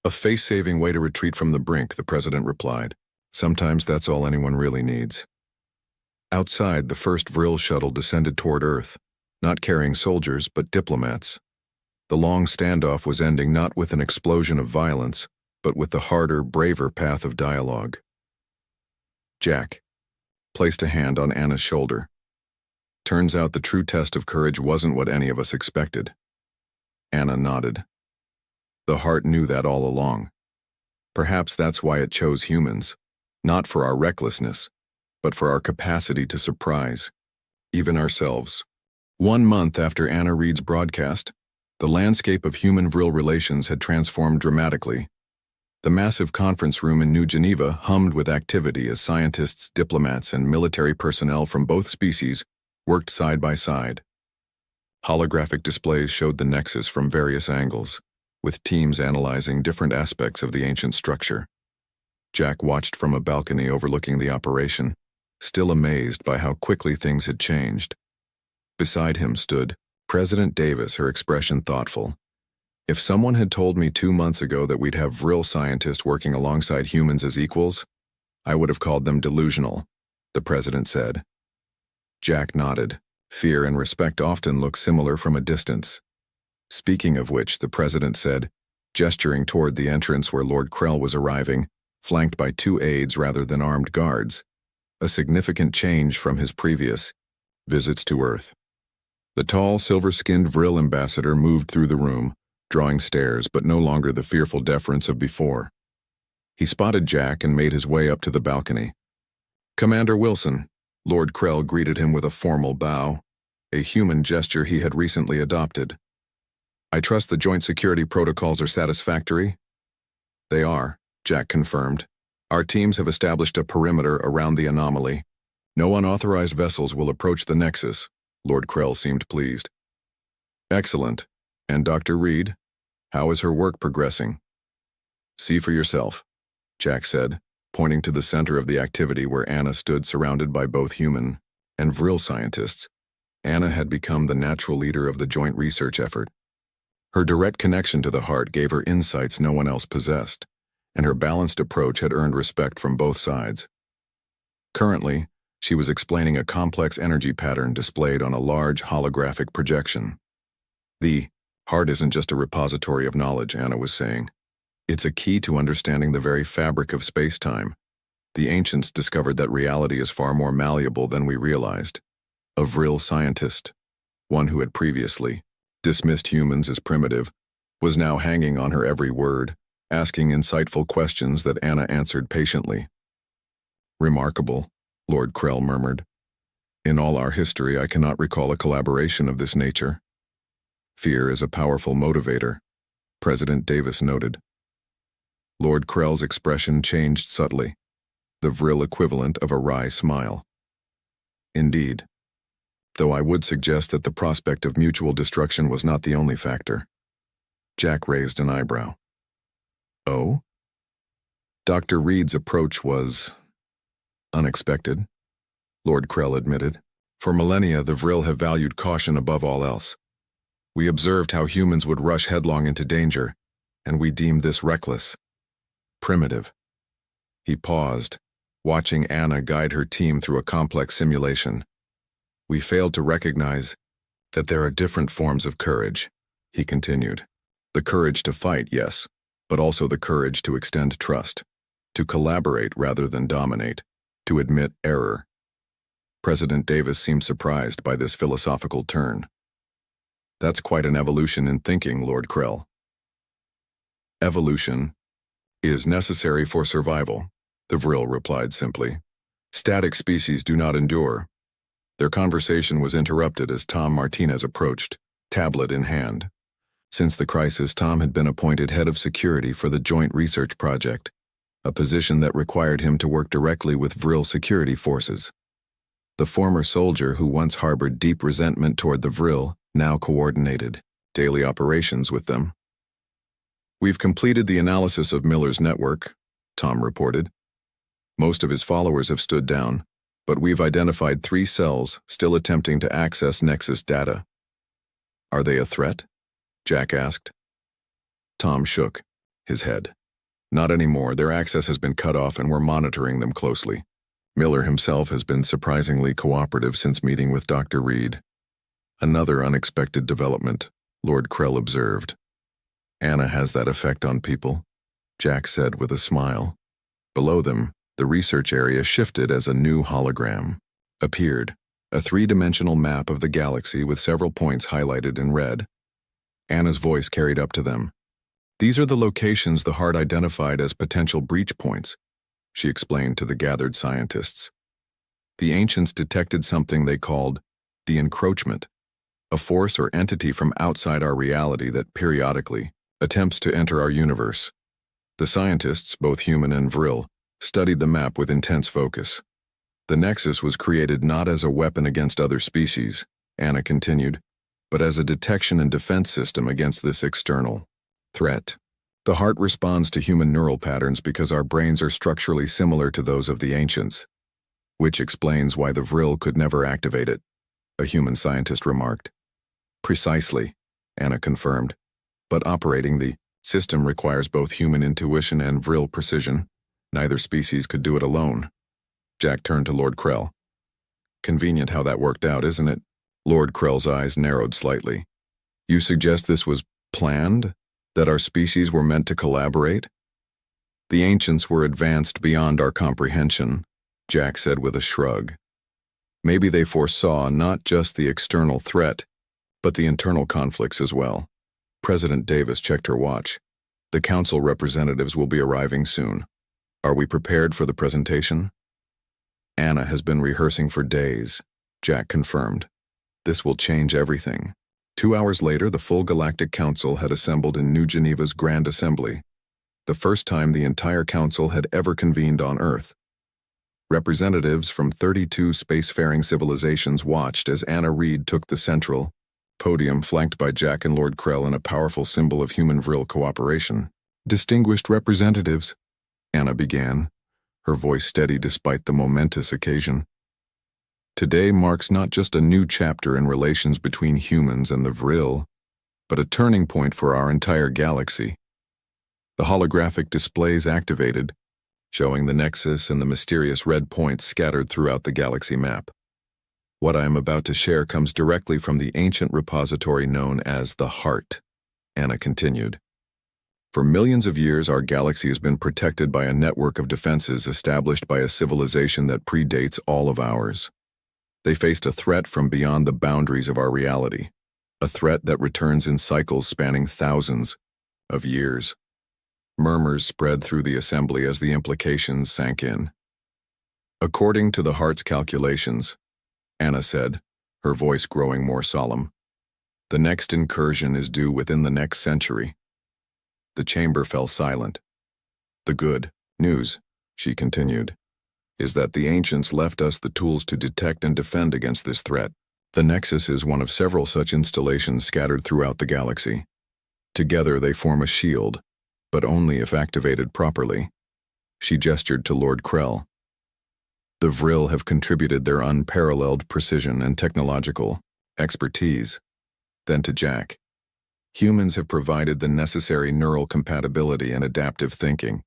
"A face-saving way to retreat from the brink," the president replied. "Sometimes that's all anyone really needs." Outside, the first Vril shuttle descended toward Earth, not carrying soldiers, but diplomats. The long standoff was ending not with an explosion of violence, but with the harder, braver path of dialogue. Jack placed a hand on Anna's shoulder. "Turns out the true test of courage wasn't what any of us expected." Anna nodded. "The heart knew that all along. Perhaps that's why it chose humans, not for our recklessness, but for our capacity to surprise, even ourselves. 1 month after Anna Reid's broadcast, the landscape of human-Vril relations had transformed dramatically. The massive conference room in New Geneva hummed with activity as scientists, diplomats, and military personnel from both species worked side by side. Holographic displays showed the nexus from various angles, with teams analyzing different aspects of the ancient structure. Jack watched from a balcony overlooking the operation, still amazed by how quickly things had changed. Beside him stood President Davis, her expression thoughtful. If someone had told me 2 months ago that we'd have Vril scientists working alongside humans as equals, I would have called them delusional, the president said. Jack nodded. Fear and respect often look similar from a distance. Speaking of which, the president said, gesturing toward the entrance where Lord Krell was arriving, flanked by 2 aides rather than armed guards, a significant change from his previous visits to Earth. The tall, silver-skinned Vril ambassador moved through the room, drawing stares but no longer the fearful deference of before. He spotted Jack and made his way up to the balcony. Commander Wilson, Lord Krell greeted him with a formal bow, a human gesture he had recently adopted. I trust the joint security protocols are satisfactory? They are, Jack confirmed. Our teams have established a perimeter around the anomaly. No unauthorized vessels will approach the Nexus. Lord Krell seemed pleased. Excellent. And Dr. Reid? How is her work progressing? See for yourself, Jack said, pointing to the center of the activity where Anna stood surrounded by both human and Vril scientists. Anna had become the natural leader of the joint research effort. Her direct connection to the heart gave her insights no one else possessed, and her balanced approach had earned respect from both sides. Currently, she was explaining a complex energy pattern displayed on a large holographic projection. The heart isn't just a repository of knowledge, Anna was saying. It's a key to understanding the very fabric of space-time. The ancients discovered that reality is far more malleable than we realized. A Vril scientist, one who had previously dismissed humans as primitive, was now hanging on her every word, asking insightful questions that Anna answered patiently. Remarkable, Lord Krell murmured. In all our history, I cannot recall a collaboration of this nature. Fear is a powerful motivator, President Davis noted. Lord Krell's expression changed subtly, the Vril equivalent of a wry smile. Indeed. Though I would suggest that the prospect of mutual destruction was not the only factor. Jack raised an eyebrow. Oh? Dr. Reid's approach was unexpected, Lord Krell admitted. For millennia, the Vril have valued caution above all else. We observed how humans would rush headlong into danger, and we deemed this reckless, primitive. He paused, watching Anna guide her team through a complex simulation. We failed to recognize that there are different forms of courage, he continued. The courage to fight, yes, but also the courage to extend trust, to collaborate rather than dominate, to admit error. President Davis seemed surprised by this philosophical turn. That's quite an evolution in thinking, Lord Krell. Evolution is necessary for survival, the Vril replied simply. Static species do not endure. Their conversation was interrupted as Tom Martinez approached, tablet in hand. Since the crisis, Tom had been appointed head of security for the Joint Research Project, a position that required him to work directly with Vril security forces. The former soldier who once harbored deep resentment toward the Vril now coordinated daily operations with them. We've completed the analysis of Miller's network, Tom reported. Most of his followers have stood down, but we've identified 3 cells still attempting to access Nexus data. Are they a threat? Jack asked. Tom shook his head. Not anymore. Their access has been cut off and we're monitoring them closely. Miller himself has been surprisingly cooperative since meeting with Dr. Reid. Another unexpected development, Lord Krell observed. Anna has that effect on people, Jack said with a smile. Below them, the research area shifted as a new hologram appeared, a 3-dimensional map of the galaxy with several points highlighted in red. Anna's voice carried up to them. These are the locations the heart identified as potential breach points, she explained to the gathered scientists. The ancients detected something they called the encroachment, a force or entity from outside our reality that periodically attempts to enter our universe. The scientists, both human and vril, studied the map with intense focus. The nexus was created not as a weapon against other species, Anna continued, but as a detection and defense system against this external threat. The heart responds to human neural patterns because our brains are structurally similar to those of the ancients, which explains why the vril could never activate it, a human scientist remarked. Precisely, Anna confirmed, but operating the system requires both human intuition and vril precision. Neither species could do it alone. Jack turned to Lord Krell. Convenient how that worked out, isn't it? Lord Krell's eyes narrowed slightly. You suggest this was planned? That our species were meant to collaborate? The ancients were advanced beyond our comprehension, Jack said with a shrug. Maybe they foresaw not just the external threat, but the internal conflicts as well. President Davis checked her watch. The council representatives will be arriving soon. Are we prepared for the presentation? Anna has been rehearsing for days, Jack confirmed. This will change everything. 2 hours later, the full Galactic Council had assembled in New Geneva's Grand Assembly, the first time the entire council had ever convened on Earth. Representatives from 32 spacefaring civilizations watched as Anna Reed took the central podium, flanked by Jack and Lord Krell in a powerful symbol of human-vril cooperation. Distinguished representatives, Anna began, her voice steady despite the momentous occasion. Today marks not just a new chapter in relations between humans and the vril, but a turning point for our entire galaxy. The holographic displays activated, showing the nexus and the mysterious red points scattered throughout the galaxy map. What I am about to share comes directly from the ancient repository known as the Heart, Anna continued. For millions of years, our galaxy has been protected by a network of defenses established by a civilization that predates all of ours. They faced a threat from beyond the boundaries of our reality, a threat that returns in cycles spanning thousands of years. Murmurs spread through the assembly as the implications sank in. According to the Heart's calculations, Anna said, her voice growing more solemn, the next incursion is due within the next century. The chamber fell silent. The good news, she continued, is that the ancients left us the tools to detect and defend against this threat. The Nexus is one of several such installations scattered throughout the galaxy. Together they form a shield, but only if activated properly. She gestured to Lord Krell. The vril have contributed their unparalleled precision and technological expertise. Then to Jack. Humans have provided the necessary neural compatibility and adaptive thinking.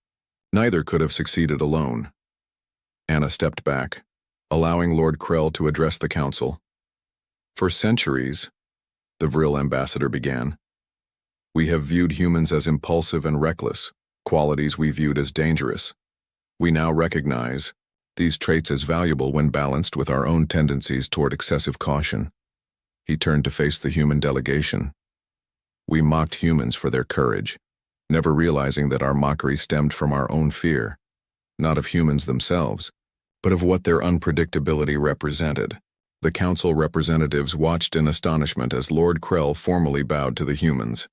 Neither could have succeeded alone. Anna stepped back, allowing Lord Krell to address the council. For centuries, the vril ambassador began, we have viewed humans as impulsive and reckless, qualities we viewed as dangerous. We now recognize these traits as valuable when balanced with our own tendencies toward excessive caution. He turned to face the human delegation. We mocked humans for their courage, never realizing that our mockery stemmed from our own fear, not of humans themselves, but of what their unpredictability represented. The council representatives watched in astonishment as Lord Krell formally bowed to the humans.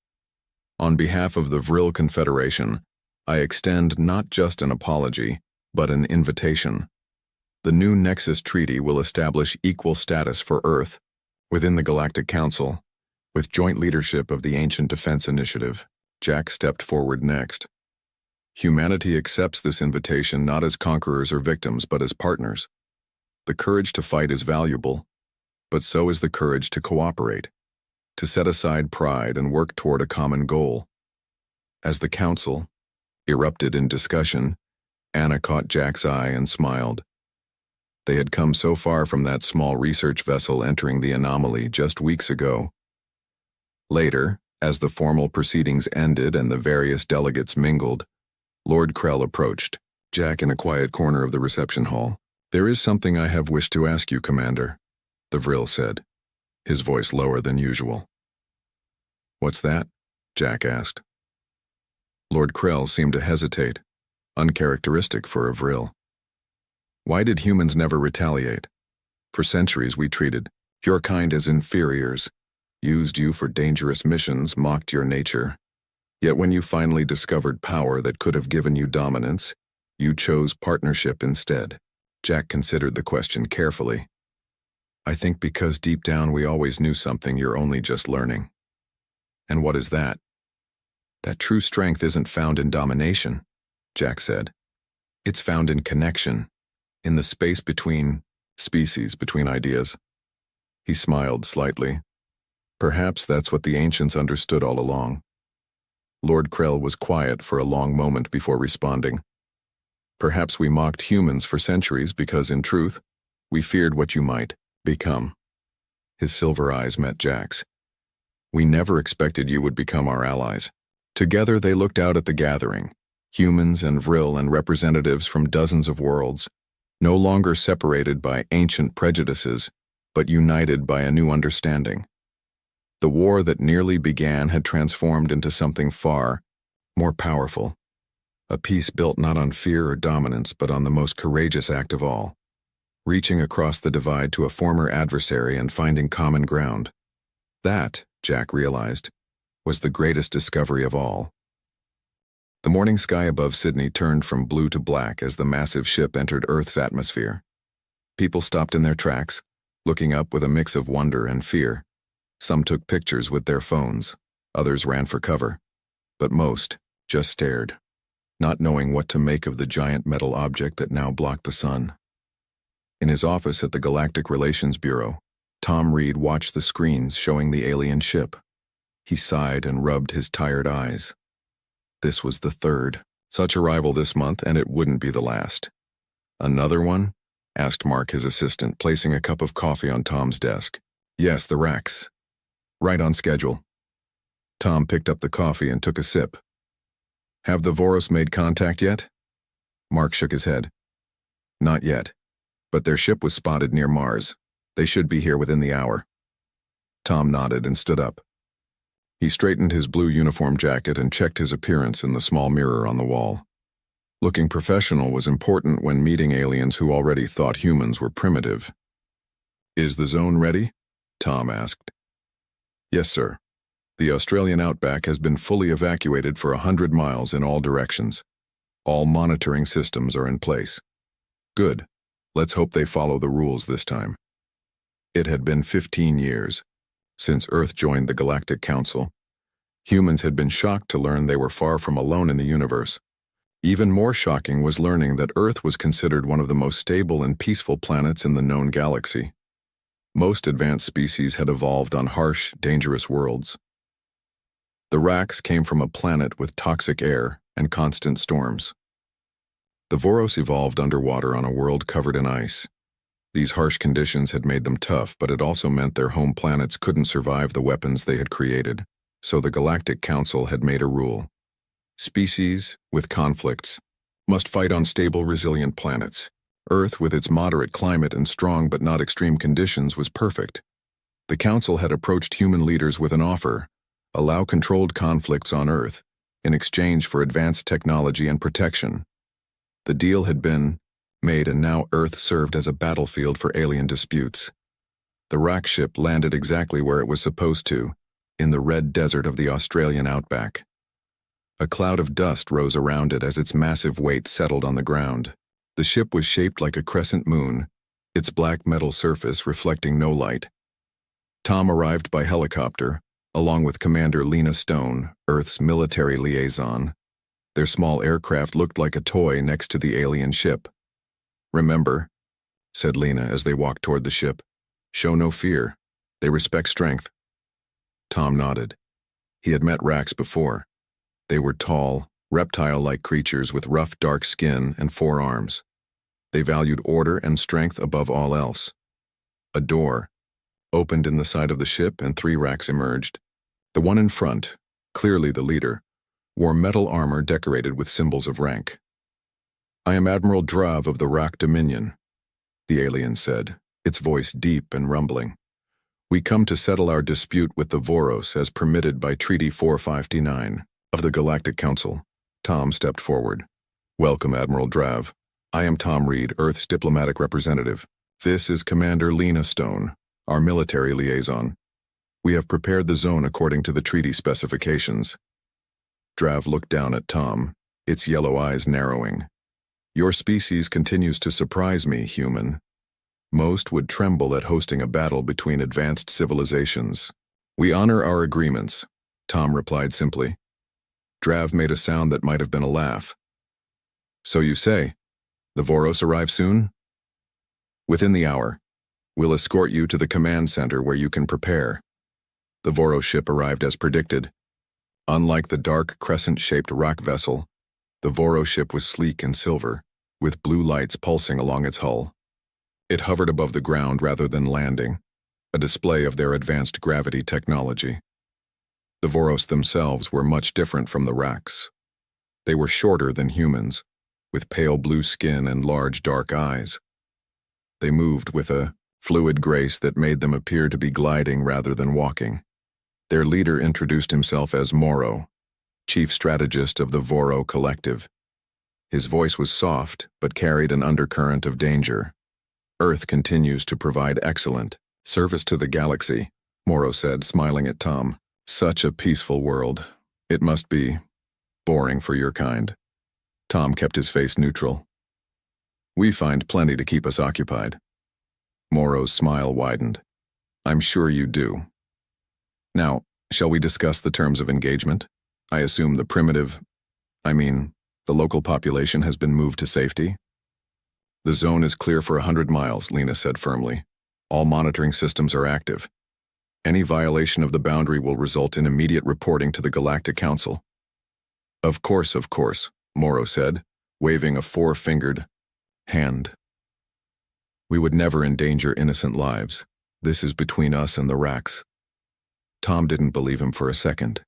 On behalf of the Vril Confederation, I extend not just an apology, but an invitation. The new Nexus Treaty will establish equal status for Earth within the Galactic Council, with joint leadership of the Ancient Defense Initiative. Jack stepped forward next. Humanity accepts this invitation not as conquerors or victims, but as partners. The courage to fight is valuable, but so is the courage to cooperate, to set aside pride and work toward a common goal. As the council erupted in discussion, Anna caught Jack's eye and smiled. They had come so far from that small research vessel entering the anomaly just weeks ago. Later, as the formal proceedings ended and the various delegates mingled, Lord Krell approached Jack in a quiet corner of the reception hall. There is something I have wished to ask you, Commander, the Vril said, his voice lower than usual. What's that? Jack asked. Lord Krell seemed to hesitate, uncharacteristic for a Vril. Why did humans never retaliate? For centuries we treated your kind as inferiors, used you for dangerous missions, mocked your nature. Yet when you finally discovered power that could have given you dominance, you chose partnership instead. Jack considered the question carefully. I think because deep down we always knew something you're only just learning. And what is that? That true strength isn't found in domination, Jack said. It's found in connection, in the space between species, between ideas. He smiled slightly. Perhaps that's what the ancients understood all along. Lord Krell was quiet for a long moment before responding. Perhaps we mocked humans for centuries because, in truth, we feared what you might become. His silver eyes met Jack's. We never expected you would become our allies. Together they looked out at the gathering, humans and Vril and representatives from dozens of worlds, no longer separated by ancient prejudices, but united by a new understanding. The war that nearly began had transformed into something far more powerful. A peace built not on fear or dominance, but on the most courageous act of all, reaching across the divide to a former adversary and finding common ground. That, Jack realized, was the greatest discovery of all. The morning sky above Sydney turned from blue to black as the massive ship entered Earth's atmosphere. People stopped in their tracks, looking up with a mix of wonder and fear. Some took pictures with their phones, others ran for cover, but most just stared, not knowing what to make of the giant metal object that now blocked the sun. In his office at the Galactic Relations Bureau, Tom Reed watched the screens showing the alien ship. He sighed and rubbed his tired eyes. This was the third such arrival this month, and it wouldn't be the last. Another one? Asked Mark, his assistant, placing a cup of coffee on Tom's desk. Yes, the racks. Right on schedule. Tom picked up the coffee and took a sip. Have the Voros made contact yet? Mark shook his head. Not yet, but their ship was spotted near Mars. They should be here within the hour. Tom nodded and stood up. He straightened his blue uniform jacket and checked his appearance in the small mirror on the wall. Looking professional was important when meeting aliens who already thought humans were primitive. Is the zone ready? Tom asked. Yes, sir. The Australian outback has been fully evacuated for 100 miles in all directions. All monitoring systems are in place. Good. Let's hope they follow the rules this time. It had been 15 years since Earth joined the Galactic Council. Humans had been shocked to learn they were far from alone in the universe. Even more shocking was learning that Earth was considered one of the most stable and peaceful planets in the known galaxy. Most advanced species had evolved on harsh, dangerous worlds. The Racks came from a planet with toxic air and constant storms. The Voros evolved underwater on a world covered in ice. These harsh conditions had made them tough, but it also meant their home planets couldn't survive the weapons they had created, so the Galactic Council had made a rule. Species with conflicts must fight on stable, resilient planets. Earth, with its moderate climate and strong but not extreme conditions, was perfect. The Council had approached human leaders with an offer: allow controlled conflicts on Earth in exchange for advanced technology and protection. The deal had been made, and now Earth served as a battlefield for alien disputes. The Rack ship landed exactly where it was supposed to, in the red desert of the Australian outback. A cloud of dust rose around it as its massive weight settled on the ground. The ship was shaped like a crescent moon, its black metal surface reflecting no light. Tom arrived by helicopter, along with Commander Lena Stone, Earth's military liaison. Their small aircraft looked like a toy next to the alien ship. Remember, said Lena as they walked toward the ship, show no fear. They respect strength. Tom nodded. He had met Racks before. They were tall, reptile-like creatures with rough, dark skin and 4 arms. They valued order and strength above all else. A door opened in the side of the ship and 3 Racks emerged. The one in front, clearly the leader, wore metal armor decorated with symbols of rank. I am Admiral Drav of the Rack Dominion, the alien said, its voice deep and rumbling. We come to settle our dispute with the Voros as permitted by Treaty 459 of the Galactic Council. Tom stepped forward. "Welcome, Admiral Drav. I am Tom Reed, Earth's diplomatic representative. This is Commander Lena Stone, our military liaison. We have prepared the zone according to the treaty specifications." Drav looked down at Tom, its yellow eyes narrowing. "Your species continues to surprise me, human. Most would tremble at hosting a battle between advanced civilizations." "We honor our agreements," Tom replied simply. Drav made a sound that might have been a laugh. "So you say, the Voros arrive soon?" "Within the hour. We'll escort you to the command center where you can prepare." The Voro ship arrived as predicted. Unlike the dark crescent-shaped rock vessel, the Voro ship was sleek and silver, with blue lights pulsing along its hull. It hovered above the ground rather than landing, a display of their advanced gravity technology. The Voros themselves were much different from the Raks. They were shorter than humans, with pale blue skin and large dark eyes. They moved with a fluid grace that made them appear to be gliding rather than walking. Their leader introduced himself as Moro, chief strategist of the Voro Collective. His voice was soft, but carried an undercurrent of danger. "Earth continues to provide excellent service to the galaxy," Moro said, smiling at Tom. "Such a peaceful world. It must be boring for your kind." Tom kept his face neutral. "We find plenty to keep us occupied." Moro's smile widened. "I'm sure you do. Now, shall we discuss the terms of engagement? I assume the local population has been moved to safety?" "The zone is clear for 100 miles, Lena said firmly. "All monitoring systems are active. Any violation of the boundary will result in immediate reporting to the Galactic Council." Of course," Moro said, waving a four-fingered hand. "We would never endanger innocent lives. This is between us and the Raks." Tom didn't believe him for a second.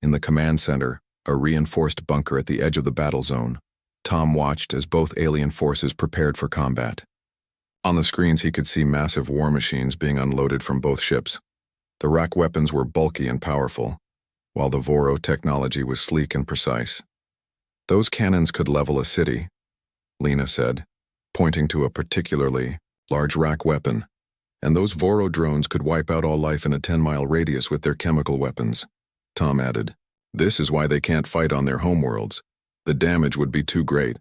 In the command center, a reinforced bunker at the edge of the battle zone, Tom watched as both alien forces prepared for combat. On the screens he could see massive war machines being unloaded from both ships. The Rak weapons were bulky and powerful, while the Voro technology was sleek and precise. "Those cannons could level a city," Lena said, pointing to a particularly large Rak weapon. "And those Voro drones could wipe out all life in a 10-mile radius with their chemical weapons," Tom added. "This is why they can't fight on their homeworlds. The damage would be too great."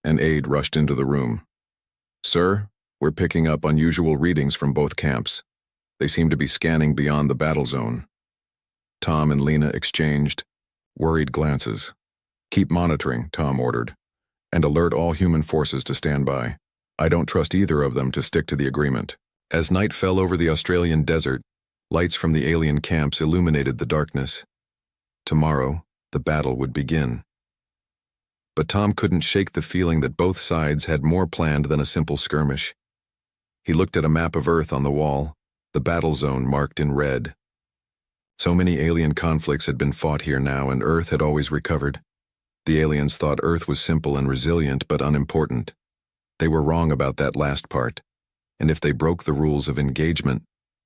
An aide rushed into the room. "Sir, we're picking up unusual readings from both camps. They seem to be scanning beyond the battle zone." Tom and Lena exchanged worried glances. "Keep monitoring," Tom ordered, "and alert all human forces to stand by. I don't trust either of them to stick to the agreement." As night fell over the Australian desert, lights from the alien camps illuminated the darkness. Tomorrow, the battle would begin. But Tom couldn't shake the feeling that both sides had more planned than a simple skirmish. He looked at a map of Earth on the wall, the battle zone marked in red. So many alien conflicts had been fought here now, and Earth had always recovered. The aliens thought Earth was simple and resilient but unimportant. They were wrong about that last part. And if they broke the rules of engagement,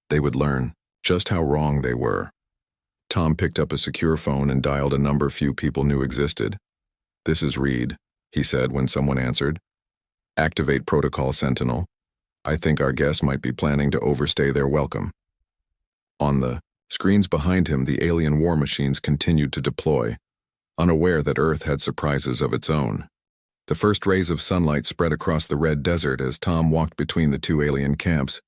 they would learn just how wrong they were. Tom picked up a secure phone and dialed a number few people knew existed. "This is Reed," he said when someone answered. "Activate Protocol Sentinel. I think our guests might be planning to overstay their welcome." On the screens behind him, the alien war machines continued to deploy, unaware that Earth had surprises of its own. The first rays of sunlight spread across the red desert as Tom walked between the two alien camps.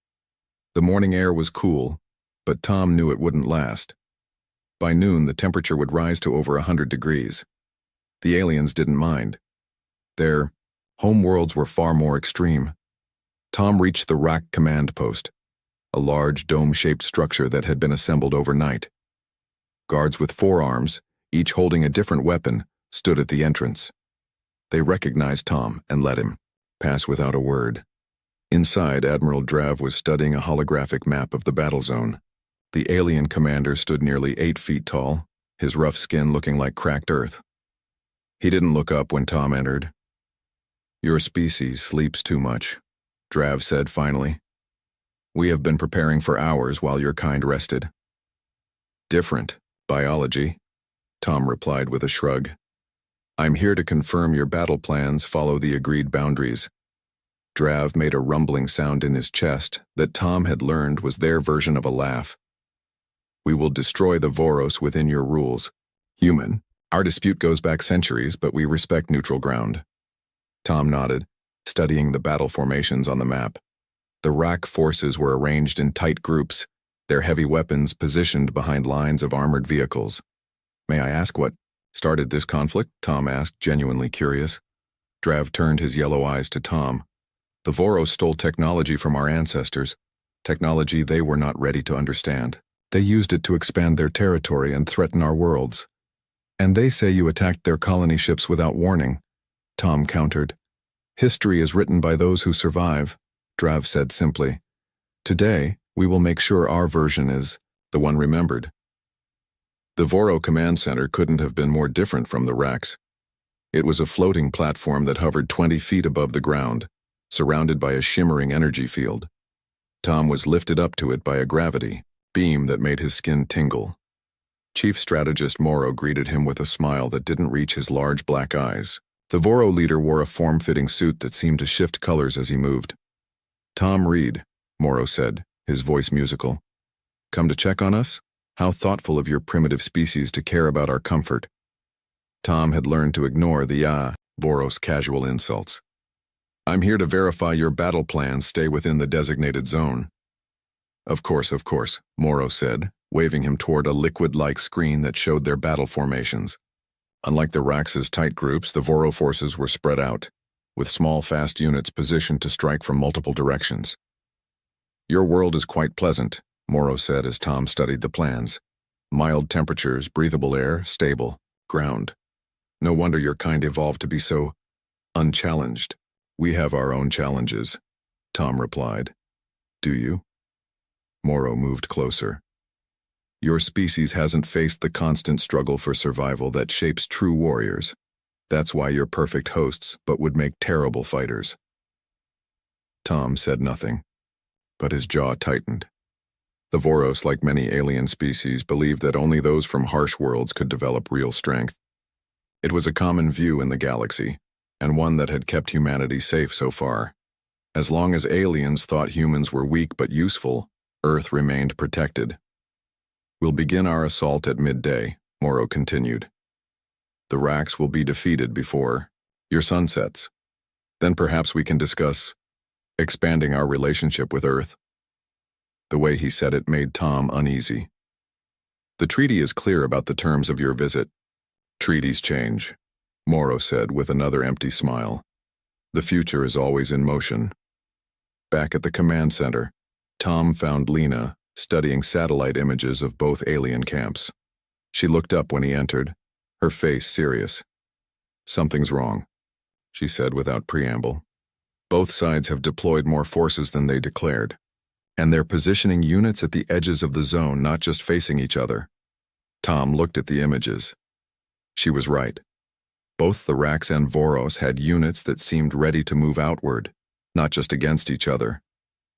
The morning air was cool, but Tom knew it wouldn't last. By noon, the temperature would rise to over 100 degrees. The aliens didn't mind. Their homeworlds were far more extreme. Tom reached the Rak command post, a large dome-shaped structure that had been assembled overnight. Guards with forearms, each holding a different weapon, stood at the entrance. They recognized Tom and let him pass without a word. Inside, Admiral Drav was studying a holographic map of the battle zone. The alien commander stood nearly 8 feet tall, his rough skin looking like cracked earth. He didn't look up when Tom entered. "Your species sleeps too much," Drav said finally. "We have been preparing for hours while your kind rested." "Different biology," Tom replied with a shrug. I'm here to confirm your battle plans follow the agreed boundaries. Drav made a rumbling sound in his chest that Tom had learned was their version of a laugh. We will destroy the Voros within your rules. Human, our dispute goes back centuries, but we respect neutral ground. Tom nodded, studying the battle formations on the map. The Rak forces were arranged in tight groups, their heavy weapons positioned behind lines of armored vehicles. May I ask what started this conflict? Tom asked, genuinely curious. Drav turned his yellow eyes to Tom. The Voros stole technology from our ancestors, technology they were not ready to understand. They used it to expand their territory and threaten our worlds. And they say you attacked their colony ships without warning, Tom countered. History is written by those who survive, Drav said simply. Today, we will make sure our version is the one remembered. The Voro Command Center couldn't have been more different from the Raks. It was a floating platform that hovered 20 feet above the ground, surrounded by a shimmering energy field. Tom was lifted up to it by a gravity beam that made his skin tingle. Chief Strategist Morrow greeted him with a smile that didn't reach his large black eyes. The Voro leader wore a form-fitting suit that seemed to shift colors as he moved. Tom Reed, Morrow said, his voice musical. Come to check on us? How thoughtful of your primitive species to care about our comfort. Tom had learned to ignore the Voros casual insults. I'm here to verify your battle plans stay within the designated zone. Of course, Morrow said, waving him toward a liquid-like screen that showed their battle formations. Unlike the Raks' tight groups, the Voro forces were spread out, with small, fast units positioned to strike from multiple directions. Your world is quite pleasant, Morrow said as Tom studied the plans. Mild temperatures, breathable air, stable, ground. No wonder your kind evolved to be so unchallenged. We have our own challenges, Tom replied. Do you? Morrow moved closer. Your species hasn't faced the constant struggle for survival that shapes true warriors. That's why you're perfect hosts, but would make terrible fighters. Tom said nothing, but his jaw tightened. The Voros, like many alien species, believed that only those from harsh worlds could develop real strength. It was a common view in the galaxy, and one that had kept humanity safe so far. As long as aliens thought humans were weak but useful, Earth remained protected. We'll begin our assault at midday, Morrow continued. The Raks will be defeated before your sun sets. Then perhaps we can discuss expanding our relationship with Earth. The way he said it made Tom uneasy. The treaty is clear about the terms of your visit. Treaties change, Morrow said with another empty smile. The future is always in motion. Back at the command center, Tom found Lena studying satellite images of both alien camps. She looked up when he entered, her face serious. Something's wrong, she said without preamble. Both sides have deployed more forces than they declared, and they're positioning units at the edges of the zone, not just facing each other. Tom looked at the images. She was right. Both the Raks and Voros had units that seemed ready to move outward, not just against each other.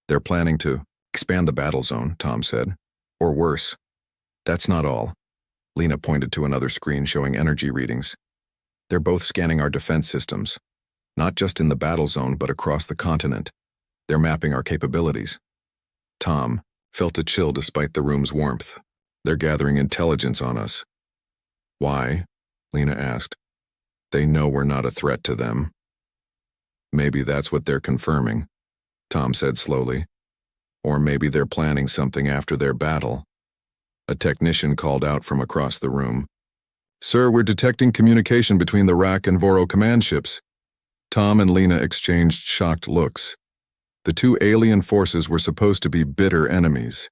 They're planning to expand the battle zone, Tom said. Or worse. That's not all. Lena pointed to another screen showing energy readings. They're both scanning our defense systems, not just in the battle zone but across the continent. They're mapping our capabilities. Tom felt a chill despite the room's warmth. They're gathering intelligence on us. Why? Lena asked. They know we're not a threat to them. Maybe that's what they're confirming, Tom said slowly. Or maybe they're planning something after their battle. A technician called out from across the room. Sir, we're detecting communication between the Rak and Voro command ships. Tom and Lena exchanged shocked looks. The two alien forces were supposed to be bitter enemies.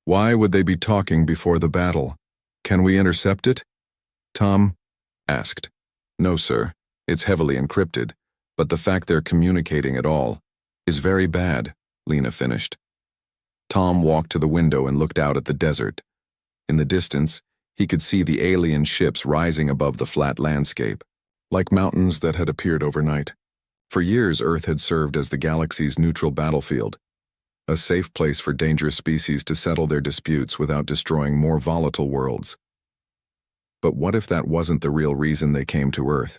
Why would they be talking before the battle? Can we intercept it? Tom asked. No, sir. It's heavily encrypted, but the fact they're communicating at all is very bad, Lena finished. Tom walked to the window and looked out at the desert. In the distance, he could see the alien ships rising above the flat landscape, like mountains that had appeared overnight. For years, Earth had served as the galaxy's neutral battlefield, a safe place for dangerous species to settle their disputes without destroying more volatile worlds. But what if that wasn't the real reason they came to Earth?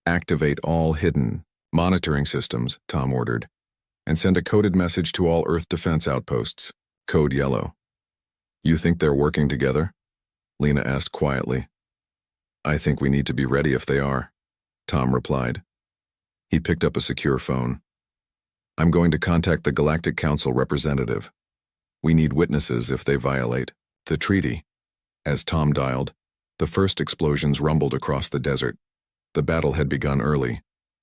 Activate all hidden monitoring systems, Tom ordered, and send a coded message to all Earth defense outposts. Code yellow. You think they're working together? Lena asked quietly. I think we need to be ready if they are, Tom replied. He picked up a secure phone. I'm going to contact the Galactic Council representative. We need witnesses if they violate the treaty. As Tom dialed, the first explosions rumbled across the desert. The battle had begun early.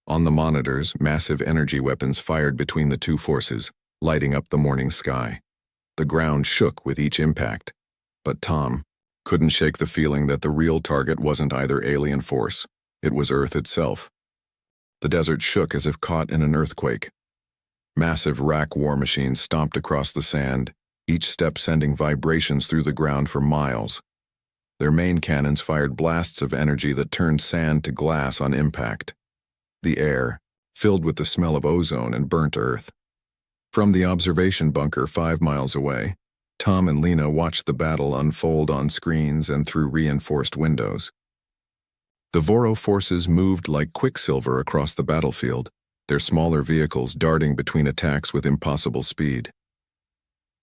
On the monitors, massive energy weapons fired between the two forces, lighting up the morning sky. The ground shook with each impact, but Tom couldn't shake the feeling that the real target wasn't either alien force, it was Earth itself. The desert shook as if caught in an earthquake. Massive rack war machines stomped across the sand, each step sending vibrations through the ground for miles. Their main cannons fired blasts of energy that turned sand to glass on impact. The air, filled with the smell of ozone and burnt earth. From the observation bunker 5 miles away, Tom and Lena watched the battle unfold on screens and through reinforced windows. The Voro forces moved like quicksilver across the battlefield, their smaller vehicles darting between attacks with impossible speed.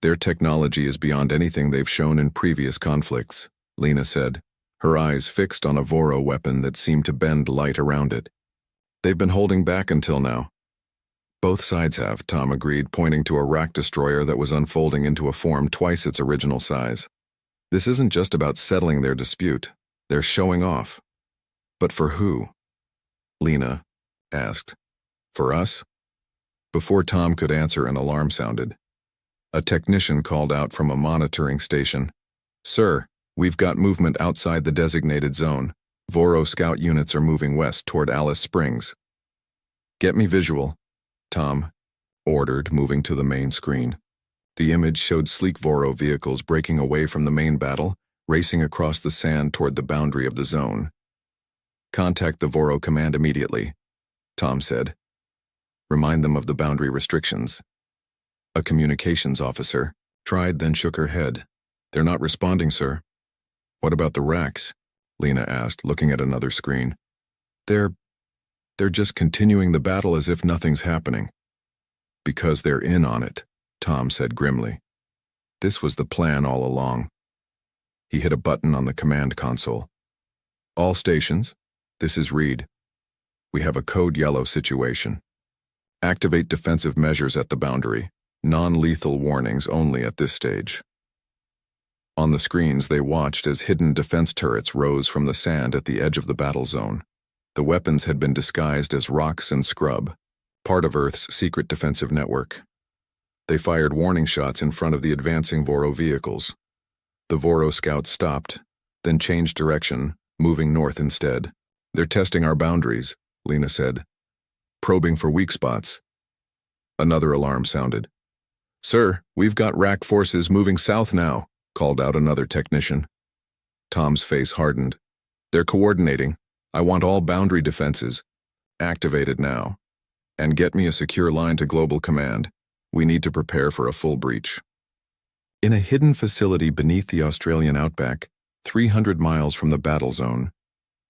Their technology is beyond anything they've shown in previous conflicts, Lena said, her eyes fixed on a Voro weapon that seemed to bend light around it. They've been holding back until now. Both sides have, Tom agreed, pointing to a rack destroyer that was unfolding into a form twice its original size. This isn't just about settling their dispute. They're showing off. But for who? Lena asked. For us? Before Tom could answer, an alarm sounded. A technician called out from a monitoring station. Sir, we've got movement outside the designated zone. Voro scout units are moving west toward Alice Springs. Get me visual, Tom ordered, moving to the main screen. The image showed sleek Voro vehicles breaking away from the main battle, racing across the sand toward the boundary of the zone. Contact the Voro command immediately, Tom said. Remind them of the boundary restrictions. A communications officer tried, then shook her head. They're not responding, sir. What about the racks? Lena asked, looking at another screen. They're just continuing the battle as if nothing's happening. Because they're in on it, Tom said grimly. This was the plan all along. He hit a button on the command console. All stations, this is Reed. We have a code yellow situation. Activate defensive measures at the boundary. Non-lethal warnings only at this stage. On the screens, they watched as hidden defense turrets rose from the sand at the edge of the battle zone. The weapons had been disguised as rocks and scrub, part of Earth's secret defensive network. They fired warning shots in front of the advancing Voro vehicles. The Voro scouts stopped, then changed direction, moving north instead. They're testing our boundaries, Lena said. Probing for weak spots. Another alarm sounded. Sir, we've got rack forces moving south now, called out another technician. Tom's face hardened. They're coordinating. I want all boundary defenses activated now. And get me a secure line to Global Command. We need to prepare for a full breach. In a hidden facility beneath the Australian outback, 300 miles from the battle zone,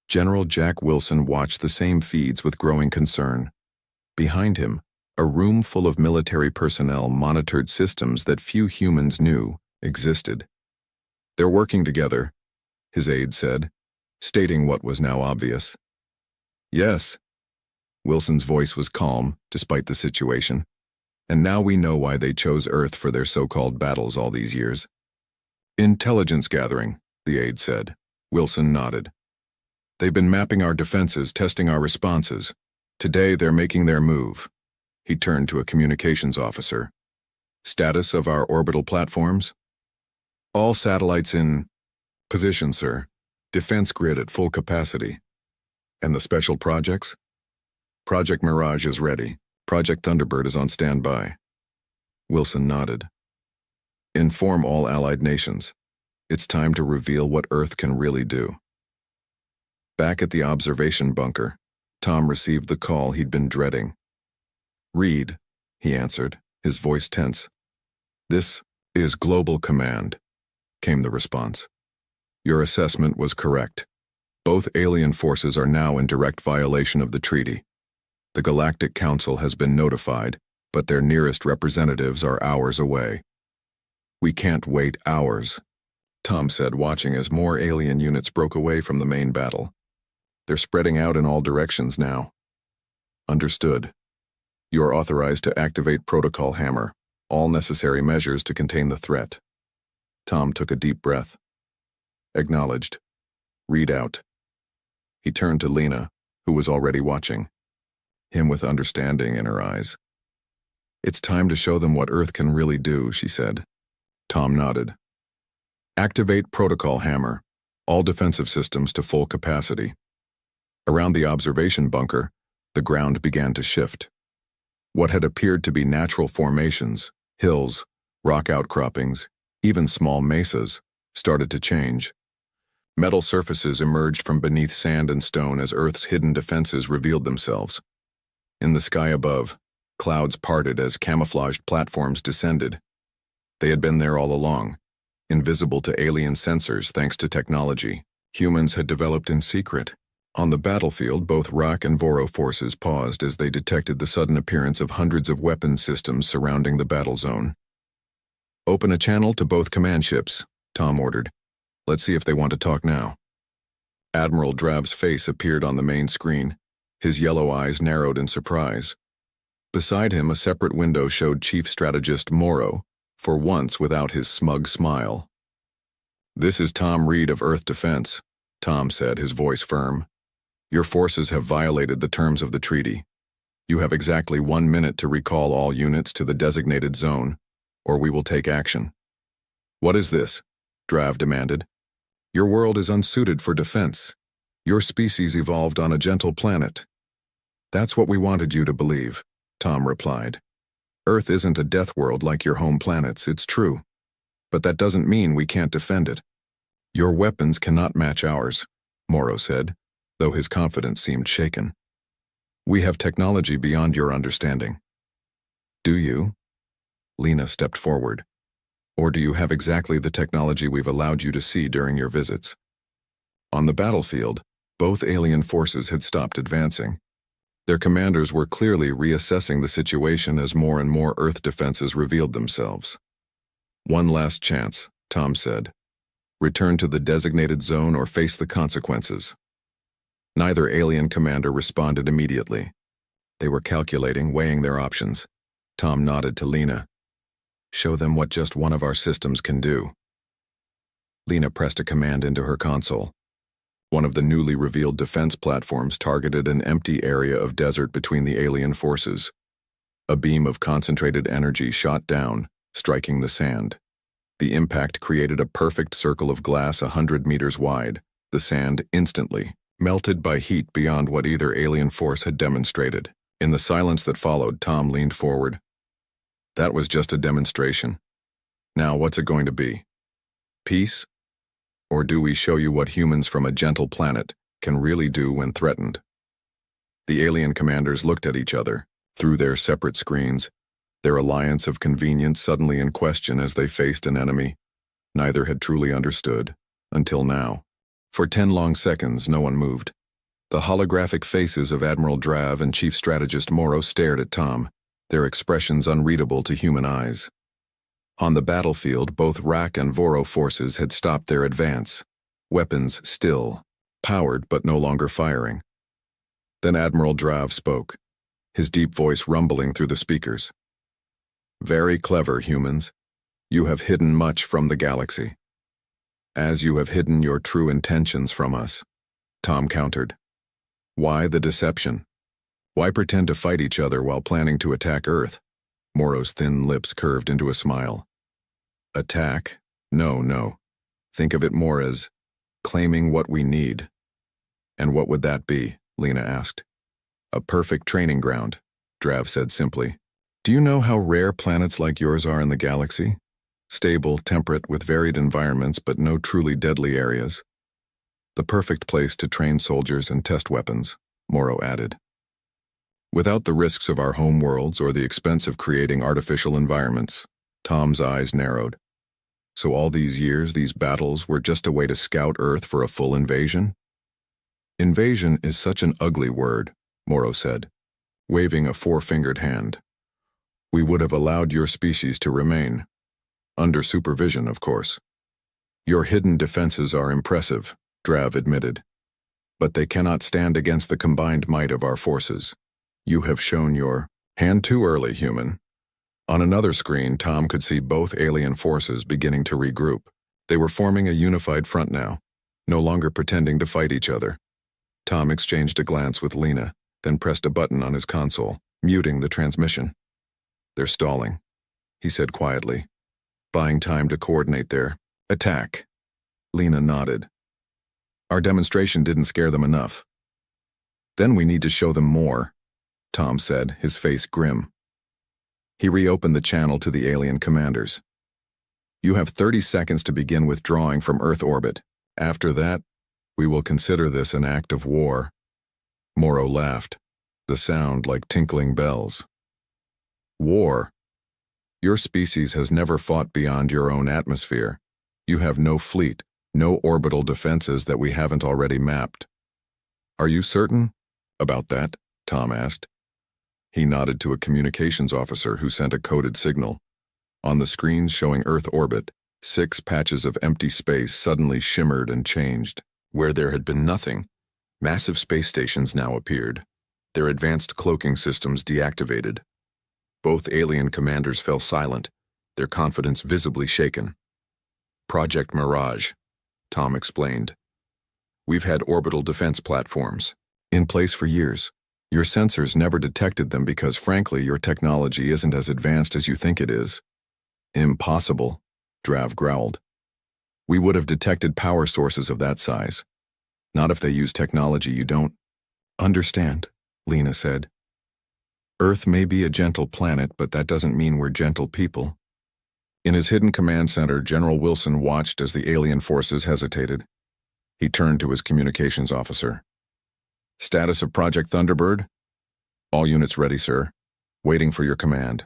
General Jack Wilson watched the same feeds with growing concern. Behind him, a room full of military personnel monitored systems that few humans knew existed. They're working together, his aide said, stating what was now obvious. Yes. Wilson's voice was calm, despite the situation. And now we know why they chose Earth for their so-called battles all these years. Intelligence gathering, the aide said. Wilson nodded. They've been mapping our defenses, testing our responses. Today they're making their move. He turned to a communications officer. Status of our orbital platforms? All satellites in position, sir. Defense grid at full capacity. And the special projects? Project Mirage is ready. Project Thunderbird is on standby. Wilson nodded. Inform all allied nations. It's time to reveal what Earth can really do. Back at the observation bunker, Tom received the call he'd been dreading. Reed, he answered, his voice tense. This is Global Command, came the response. Your assessment was correct. Both alien forces are now in direct violation of the treaty. The Galactic Council has been notified, but their nearest representatives are hours away. We can't wait hours, Tom said, watching as more alien units broke away from the main battle. They're spreading out in all directions now. Understood. You are authorized to activate Protocol Hammer, all necessary measures to contain the threat. Tom took a deep breath. Acknowledged. Read out. He turned to Lena, who was already watching, him with understanding in her eyes. It's time to show them what Earth can really do, she said. Tom nodded. Activate Protocol Hammer, all defensive systems to full capacity. Around the observation bunker, the ground began to shift. What had appeared to be natural formations, hills, rock outcroppings, even small mesas, started to change. Metal surfaces emerged from beneath sand and stone as Earth's hidden defenses revealed themselves. In the sky above, clouds parted as camouflaged platforms descended. They had been there all along, invisible to alien sensors thanks to technology humans had developed in secret. On the battlefield, both RAC and Voro forces paused as they detected the sudden appearance of hundreds of weapons systems surrounding the battle zone. Open a channel to both command ships, Tom ordered. Let's see if they want to talk now. Admiral Drav's face appeared on the main screen, his yellow eyes narrowed in surprise. Beside him, a separate window showed Chief Strategist Morrow, for once without his smug smile. This is Tom Reed of Earth Defense, Tom said, his voice firm. Your forces have violated the terms of the treaty. You have exactly 1 minute to recall all units to the designated zone, or we will take action. What is this? Drav demanded. Your world is unsuited for defense. Your species evolved on a gentle planet. That's what we wanted you to believe, Tom replied. Earth isn't a death world like your home planets, it's true. But that doesn't mean we can't defend it. Your weapons cannot match ours, Morrow said, though his confidence seemed shaken. We have technology beyond your understanding. Do you? Lena stepped forward. Or do you have exactly the technology we've allowed you to see during your visits? On the battlefield, both alien forces had stopped advancing. Their commanders were clearly reassessing the situation as more and more Earth defenses revealed themselves. One last chance, Tom said. Return to the designated zone or face the consequences. Neither alien commander responded immediately. They were calculating, weighing their options. Tom nodded to Lena. Show them what just one of our systems can do. Lena pressed a command into her console. One of the newly revealed defense platforms targeted an empty area of desert between the alien forces. A beam of concentrated energy shot down, striking the sand. The impact created a perfect circle of glass 100 meters wide. The sand instantly melted by heat beyond what either alien force had demonstrated. In the silence that followed, Tom leaned forward. That was just a demonstration. Now what's it going to be? Peace? Or do we show you what humans from a gentle planet can really do when threatened? The alien commanders looked at each other, through their separate screens, their alliance of convenience suddenly in question as they faced an enemy neither had truly understood, until now. For 10 long seconds, no one moved. The holographic faces of Admiral Drav and Chief Strategist Morrow stared at Tom, their expressions unreadable to human eyes. On the battlefield, both RAC and Voro forces had stopped their advance, weapons still, powered but no longer firing. Then Admiral Drav spoke, his deep voice rumbling through the speakers. Very clever, humans. You have hidden much from the galaxy. As you have hidden your true intentions from us, Tom countered. Why the deception? Why pretend to fight each other while planning to attack Earth? Morrow's thin lips curved into a smile. Attack? No. Think of it more as claiming what we need. And what would that be? Lena asked. A perfect training ground, Drav said simply. Do you know how rare planets like yours are in the galaxy? Stable, temperate, with varied environments but no truly deadly areas. The perfect place to train soldiers and test weapons, Morrow added. Without the risks of our home worlds or the expense of creating artificial environments, Tom's eyes narrowed. So all these years, these battles were just a way to scout Earth for a full invasion? Invasion is such an ugly word, Morrow said, waving a four-fingered hand. We would have allowed your species to remain. Under supervision, of course. Your hidden defenses are impressive, Drav admitted. But they cannot stand against the combined might of our forces. You have shown your hand too early, human. On another screen, Tom could see both alien forces beginning to regroup. They were forming a unified front now, no longer pretending to fight each other. Tom exchanged a glance with Lena, then pressed a button on his console, muting the transmission. They're stalling, he said quietly, buying time to coordinate their attack. Lena nodded. Our demonstration didn't scare them enough. Then we need to show them more, Tom said, his face grim. He reopened the channel to the alien commanders. You have 30 seconds to begin withdrawing from Earth orbit. After that, we will consider this an act of war. Morrow laughed, the sound like tinkling bells. War? Your species has never fought beyond your own atmosphere. You have no fleet, no orbital defenses that we haven't already mapped. Are you certain about that? Tom asked. He nodded to a communications officer who sent a coded signal. On the screens showing Earth orbit, 6 patches of empty space suddenly shimmered and changed. Where there had been nothing, massive space stations now appeared, their advanced cloaking systems deactivated. Both alien commanders fell silent, their confidence visibly shaken. Project Mirage, Tom explained. We've had orbital defense platforms in place for years. Your sensors never detected them because, frankly, your technology isn't as advanced as you think it is. Impossible, Drav growled. We would have detected power sources of that size. Not if they use technology you don't understand, Lena said. Earth may be a gentle planet, but that doesn't mean we're gentle people. In his hidden command center, General Wilson watched as the alien forces hesitated. He turned to his communications officer. Status of Project Thunderbird? All units ready, sir. Waiting for your command.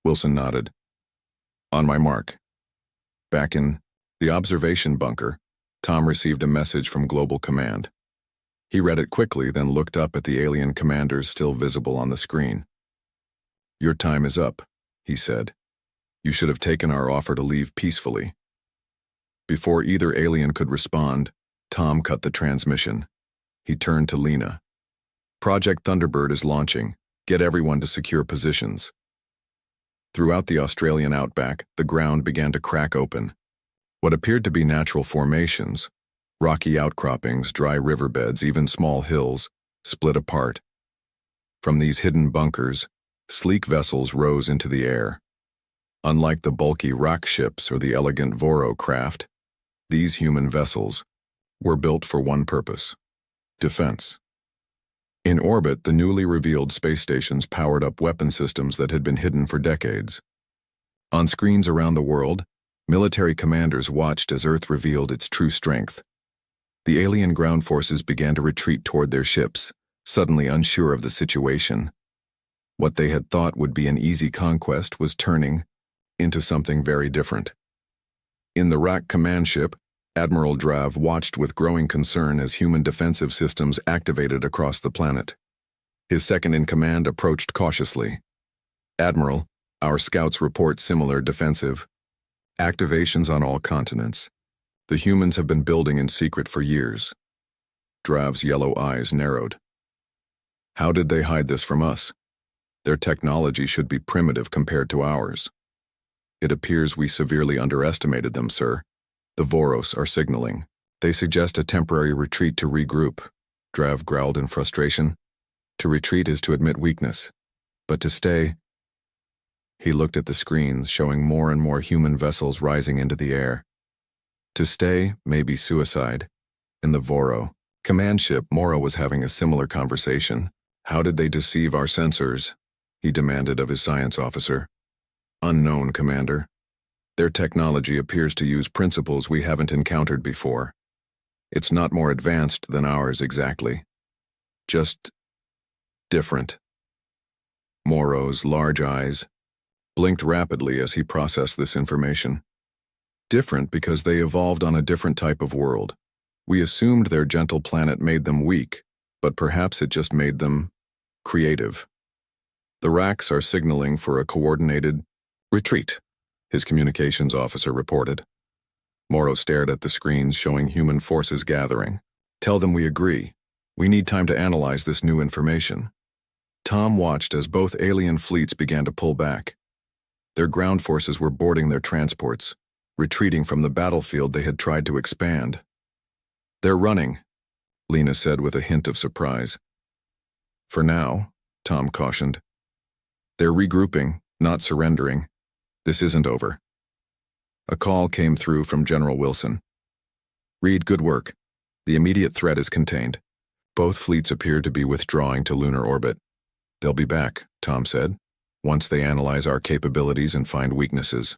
Wilson nodded. On my mark. Back in the observation bunker, Tom received a message from Global Command. He read it quickly, then looked up at the alien commanders still visible on the screen. Your time is up, he said. You should have taken our offer to leave peacefully. Before either alien could respond, Tom cut the transmission. He turned to Lena. Project Thunderbird is launching. Get everyone to secure positions. Throughout the Australian outback, the ground began to crack open. What appeared to be natural formations, rocky outcroppings, dry riverbeds, even small hills, split apart. From these hidden bunkers, sleek vessels rose into the air. Unlike the bulky rock ships or the elegant Voro craft, these human vessels were built for one purpose: defense. In orbit, the newly revealed space stations powered up weapon systems that had been hidden for decades. On screens around the world, military commanders watched as Earth revealed its true strength. The alien ground forces began to retreat toward their ships, suddenly unsure of the situation. What they had thought would be an easy conquest was turning into something very different. In the RAC command ship, Admiral Drav watched with growing concern as human defensive systems activated across the planet. His second-in-command approached cautiously. Admiral, our scouts report similar defensive activations on all continents. The humans have been building in secret for years. Drav's yellow eyes narrowed. How did they hide this from us? Their technology should be primitive compared to ours. It appears we severely underestimated them, sir. The Voros are signaling. They suggest a temporary retreat to regroup, Drav growled in frustration. To retreat is to admit weakness, but to stay... He looked at the screens, showing more and more human vessels rising into the air. To stay may be suicide. In the Voro command ship, Morrow was having a similar conversation. How did they deceive our sensors? He demanded of his science officer. Unknown, Commander. Their technology appears to use principles we haven't encountered before. It's not more advanced than ours exactly. Just different. Morrow's large eyes blinked rapidly as he processed this information. Different because they evolved on a different type of world, We assumed their gentle planet made them weak, but perhaps it just made them creative. The racks are signaling for a coordinated retreat, his communications officer reported. Morrow stared at the screens showing human forces gathering. Tell them we agree. We need time to analyze this new information. Tom watched as both alien fleets began to pull back. Their ground forces were boarding their transports, retreating from the battlefield they had tried to expand. They're running, Lena said with a hint of surprise. For now, Tom cautioned. They're regrouping, not surrendering. This isn't over. A call came through from General Wilson. Reed, good work. The immediate threat is contained. Both fleets appear to be withdrawing to lunar orbit. They'll be back, Tom said, once they analyze our capabilities and find weaknesses.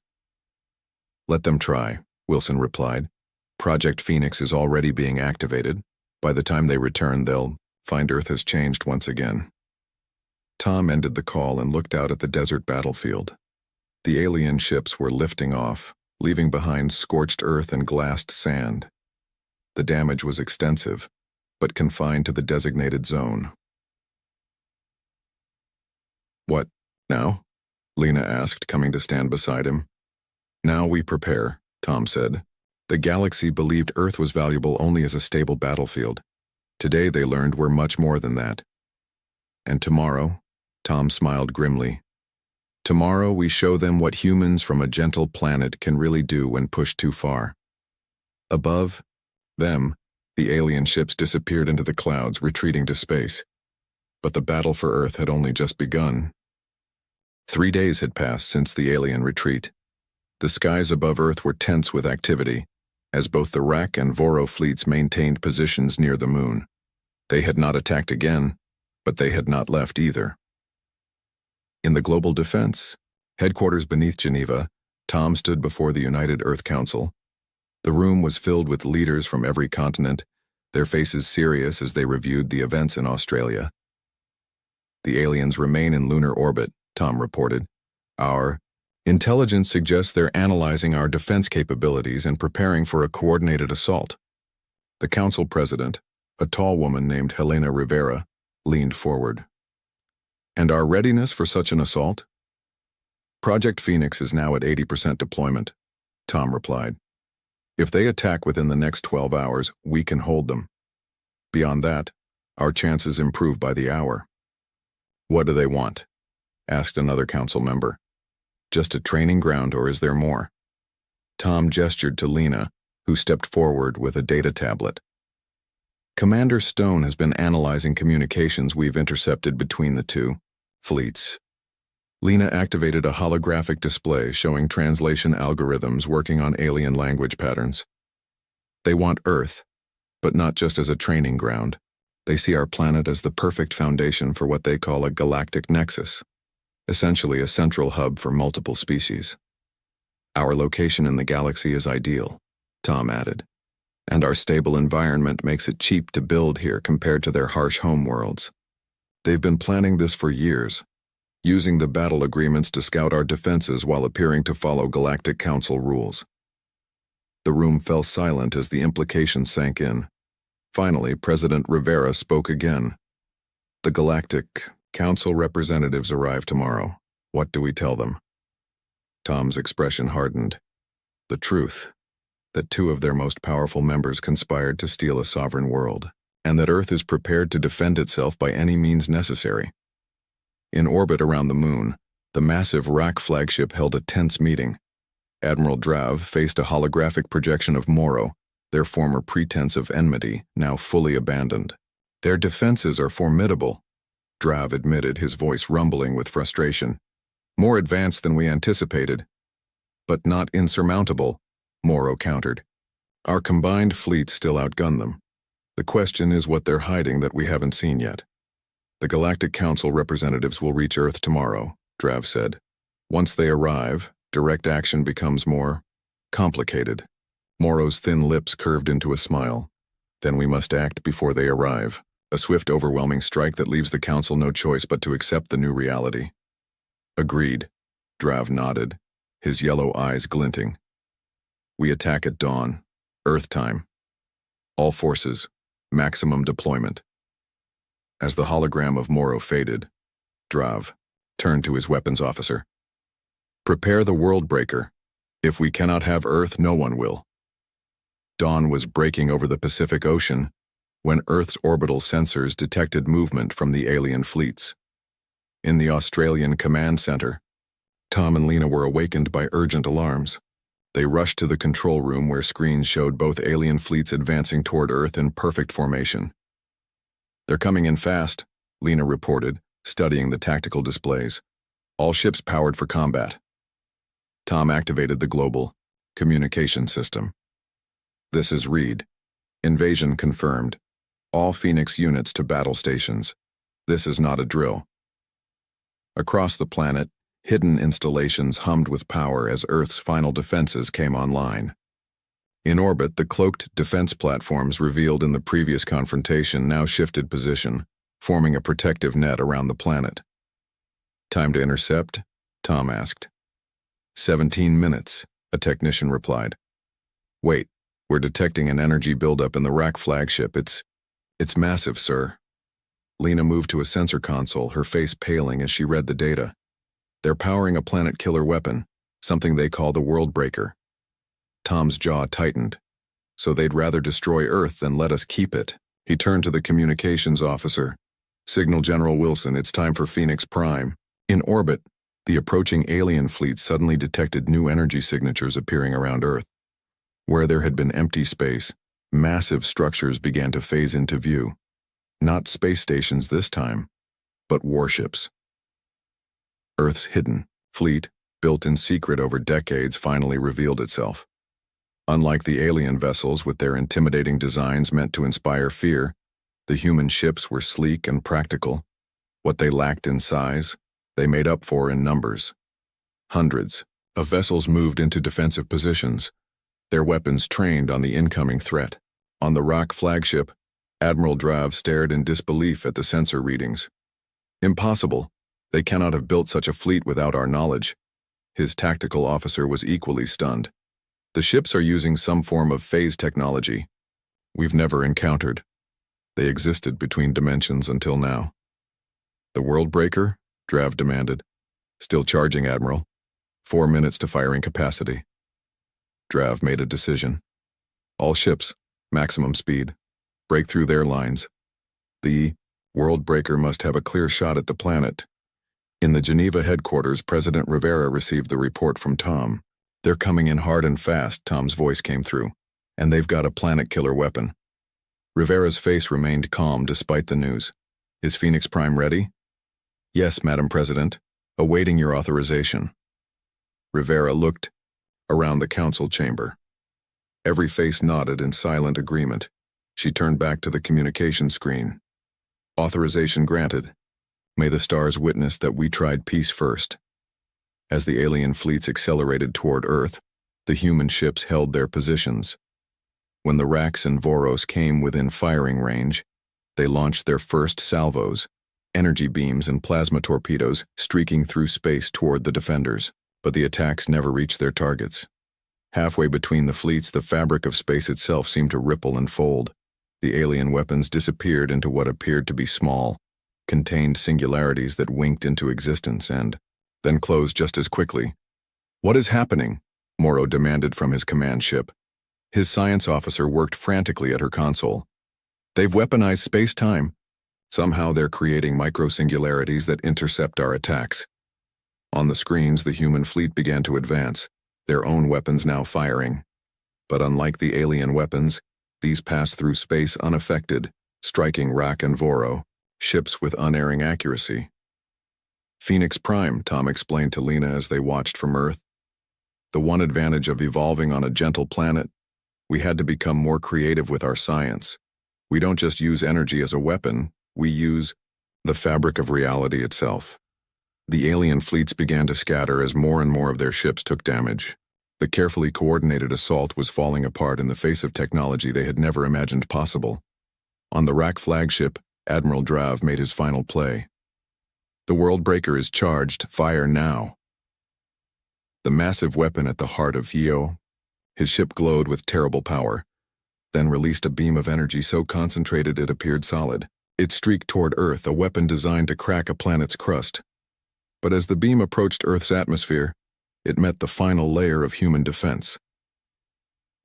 Let them try, Wilson replied. Project Phoenix is already being activated. By the time they return, they'll find Earth has changed once again. Tom ended the call and looked out at the desert battlefield. The alien ships were lifting off, leaving behind scorched earth and glassed sand. The damage was extensive, but confined to the designated zone. What, now? Lena asked, coming to stand beside him. Now we prepare, Tom said. The galaxy believed Earth was valuable only as a stable battlefield. Today they learned we're much more than that. And tomorrow, Tom smiled grimly. Tomorrow we show them what humans from a gentle planet can really do when pushed too far. Above them, the alien ships disappeared into the clouds, retreating to space. But the battle for Earth had only just begun. 3 days had passed since the alien retreat. The skies above Earth were tense with activity, as both the Rack and Voro fleets maintained positions near the moon. They had not attacked again, but they had not left either. In the Global Defense, headquarters beneath Geneva, Tom stood before the United Earth Council. The room was filled with leaders from every continent, their faces serious as they reviewed the events in Australia. The aliens remain in lunar orbit, Tom reported. Our intelligence suggests they're analyzing our defense capabilities and preparing for a coordinated assault. The council president, a tall woman named Helena Rivera, leaned forward. And our readiness for such an assault? Project Phoenix is now at 80% deployment, Tom replied. If they attack within the next 12 hours, we can hold them. Beyond that, our chances improve by the hour. What do they want? Asked another council member. Just a training ground, or is there more? Tom gestured to Lena, who stepped forward with a data tablet. Commander Stone has been analyzing communications we've intercepted between the two fleets. Lena activated a holographic display showing translation algorithms working on alien language patterns. They want Earth, but not just as a training ground. They see our planet as the perfect foundation for what they call a galactic nexus, essentially a central hub for multiple species. Our location in the galaxy is ideal, Tom added, and our stable environment makes it cheap to build here compared to their harsh homeworlds. They've been planning this for years, using the battle agreements to scout our defenses while appearing to follow Galactic Council rules. The room fell silent as the implications sank in. Finally, President Rivera spoke again. The Galactic Council representatives arrive tomorrow. What do we tell them? Tom's expression hardened. The truth, that 2 of their most powerful members conspired to steal a sovereign world, and that Earth is prepared to defend itself by any means necessary. In orbit around the moon, the massive Rack flagship held a tense meeting. Admiral Drav faced a holographic projection of Morrow, their former pretense of enmity, now fully abandoned. Their defenses are formidable, Drav admitted, his voice rumbling with frustration. More advanced than we anticipated. But not insurmountable, Morrow countered. Our combined fleets still outgun them. The question is what they're hiding that we haven't seen yet. The Galactic Council representatives will reach Earth tomorrow, Drav said. Once they arrive, direct action becomes more complicated. Morrow's thin lips curved into a smile. Then we must act before they arrive. A swift, overwhelming strike that leaves the Council no choice but to accept the new reality. Agreed, Drav nodded, his yellow eyes glinting. We attack at dawn, Earth time. All forces, maximum deployment. As the hologram of Morrow faded, Drav turned to his weapons officer. Prepare the world breaker. If we cannot have Earth, no one will. Dawn was breaking over the Pacific Ocean when Earth's orbital sensors detected movement from the alien fleets. In the Australian command center, Tom and Lena were awakened by urgent alarms. They rushed to the control room where screens showed both alien fleets advancing toward Earth in perfect formation. They're coming in fast, Lena reported, studying the tactical displays. All ships powered for combat. Tom activated the global communication system. This is Reed. Invasion confirmed. All Phoenix units to battle stations. This is not a drill. Across the planet, hidden installations hummed with power as Earth's final defenses came online. In orbit, the cloaked defense platforms revealed in the previous confrontation now shifted position, forming a protective net around the planet. Time to intercept? Tom asked. 17 minutes, a technician replied. Wait, we're detecting an energy buildup in the RAC flagship. It's massive, sir. Lena moved to a sensor console, her face paling as she read the data. They're powering a planet-killer weapon, something they call the World Breaker. Tom's jaw tightened. So they'd rather destroy Earth than let us keep it. He turned to the communications officer. Signal General Wilson, it's time for Phoenix Prime. In orbit, the approaching alien fleet suddenly detected new energy signatures appearing around Earth. Where there had been empty space, massive structures began to phase into view. Not space stations this time, but warships. Earth's hidden fleet, built in secret over decades, finally revealed itself. Unlike the alien vessels with their intimidating designs meant to inspire fear, the human ships were sleek and practical. What they lacked in size, they made up for in numbers. Hundreds of vessels moved into defensive positions, their weapons trained on the incoming threat. On the RAC flagship, Admiral Drav stared in disbelief at the sensor readings. Impossible. They cannot have built such a fleet without our knowledge. His tactical officer was equally stunned. The ships are using some form of phase technology we've never encountered. They existed between dimensions until now. The World Breaker? Drav demanded. Still charging, Admiral. 4 minutes to firing capacity. Drav made a decision. All ships, maximum speed. Break through their lines. The World Breaker must have a clear shot at the planet. In the Geneva headquarters, President Rivera received the report from Tom. They're coming in hard and fast, Tom's voice came through. And they've got a planet-killer weapon. Rivera's face remained calm despite the news. Is Phoenix Prime ready? Yes, Madam President. Awaiting your authorization. Rivera looked around the council chamber. Every face nodded in silent agreement. She turned back to the communication screen. Authorization granted. May the stars witness that we tried peace first. As the alien fleets accelerated toward Earth, the human ships held their positions. When the Rax and Voros came within firing range, they launched their first salvos, energy beams and plasma torpedoes streaking through space toward the defenders, but the attacks never reached their targets. Halfway between the fleets, the fabric of space itself seemed to ripple and fold. The alien weapons disappeared into what appeared to be small, contained singularities that winked into existence and then closed just as quickly. What is happening? Morrow demanded from his command ship. His science officer worked frantically at her console. They've weaponized space-time. Somehow they're creating micro-singularities that intercept our attacks. On the screens, the human fleet began to advance, their own weapons now firing. But unlike the alien weapons, these passed through space unaffected, striking Rack and Voro, ships with unerring accuracy. Phoenix Prime, Tom explained to Lena as they watched from Earth. The one advantage of evolving on a gentle planet, we had to become more creative with our science. We don't just use energy as a weapon, we use the fabric of reality itself. The alien fleets began to scatter as more and more of their ships took damage. The carefully coordinated assault was falling apart in the face of technology they had never imagined possible. On the RAC flagship, Admiral Drav made his final play. The World Breaker is charged, fire now. The massive weapon at the heart of Hio, his ship glowed with terrible power. then released a beam of energy so concentrated it appeared solid. It streaked toward Earth, a weapon designed to crack a planet's crust. But as the beam approached Earth's atmosphere, it met the final layer of human defense.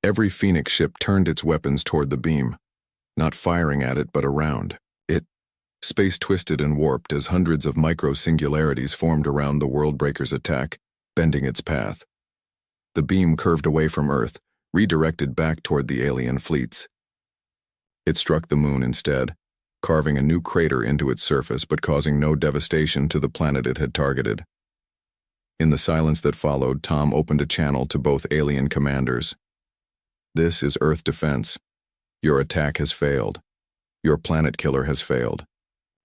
Every Phoenix ship turned its weapons toward the beam, not firing at it but around it. Space twisted and warped as hundreds of micro-singularities formed around the Worldbreaker's attack, bending its path. The beam curved away from Earth, redirected back toward the alien fleets. It struck the moon instead, carving a new crater into its surface but causing no devastation to the planet it had targeted. In the silence that followed, Tom opened a channel to both alien commanders. "This is Earth defense. Your attack has failed. Your planet killer has failed.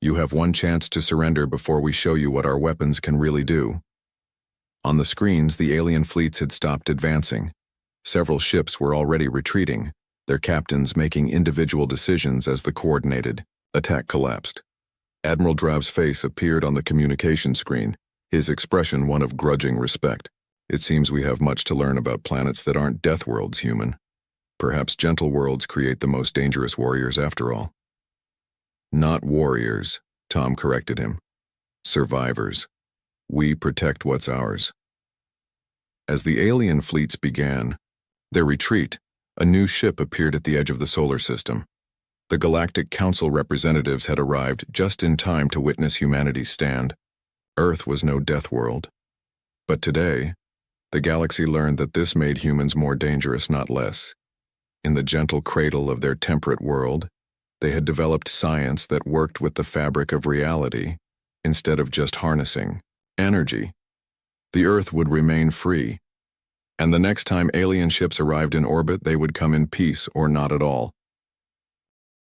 You have one chance to surrender before we show you what our weapons can really do." On the screens, the alien fleets had stopped advancing. Several ships were already retreating, their captains making individual decisions as the coordinated attack collapsed. Admiral Drav's face appeared on the communication screen, his expression one of grudging respect. "It seems we have much to learn about planets that aren't death worlds, human. Perhaps gentle worlds create the most dangerous warriors after all." "Not warriors," Tom corrected him. "Survivors. We protect what's ours." As the alien fleets began their retreat, a new ship appeared at the edge of the solar system. The Galactic Council representatives had arrived just in time to witness humanity's stand. Earth was no death world. But today, the galaxy learned that this made humans more dangerous, not less. In the gentle cradle of their temperate world, they had developed science that worked with the fabric of reality instead of just harnessing energy. The Earth would remain free, and the next time alien ships arrived in orbit, they would come in peace or not at all.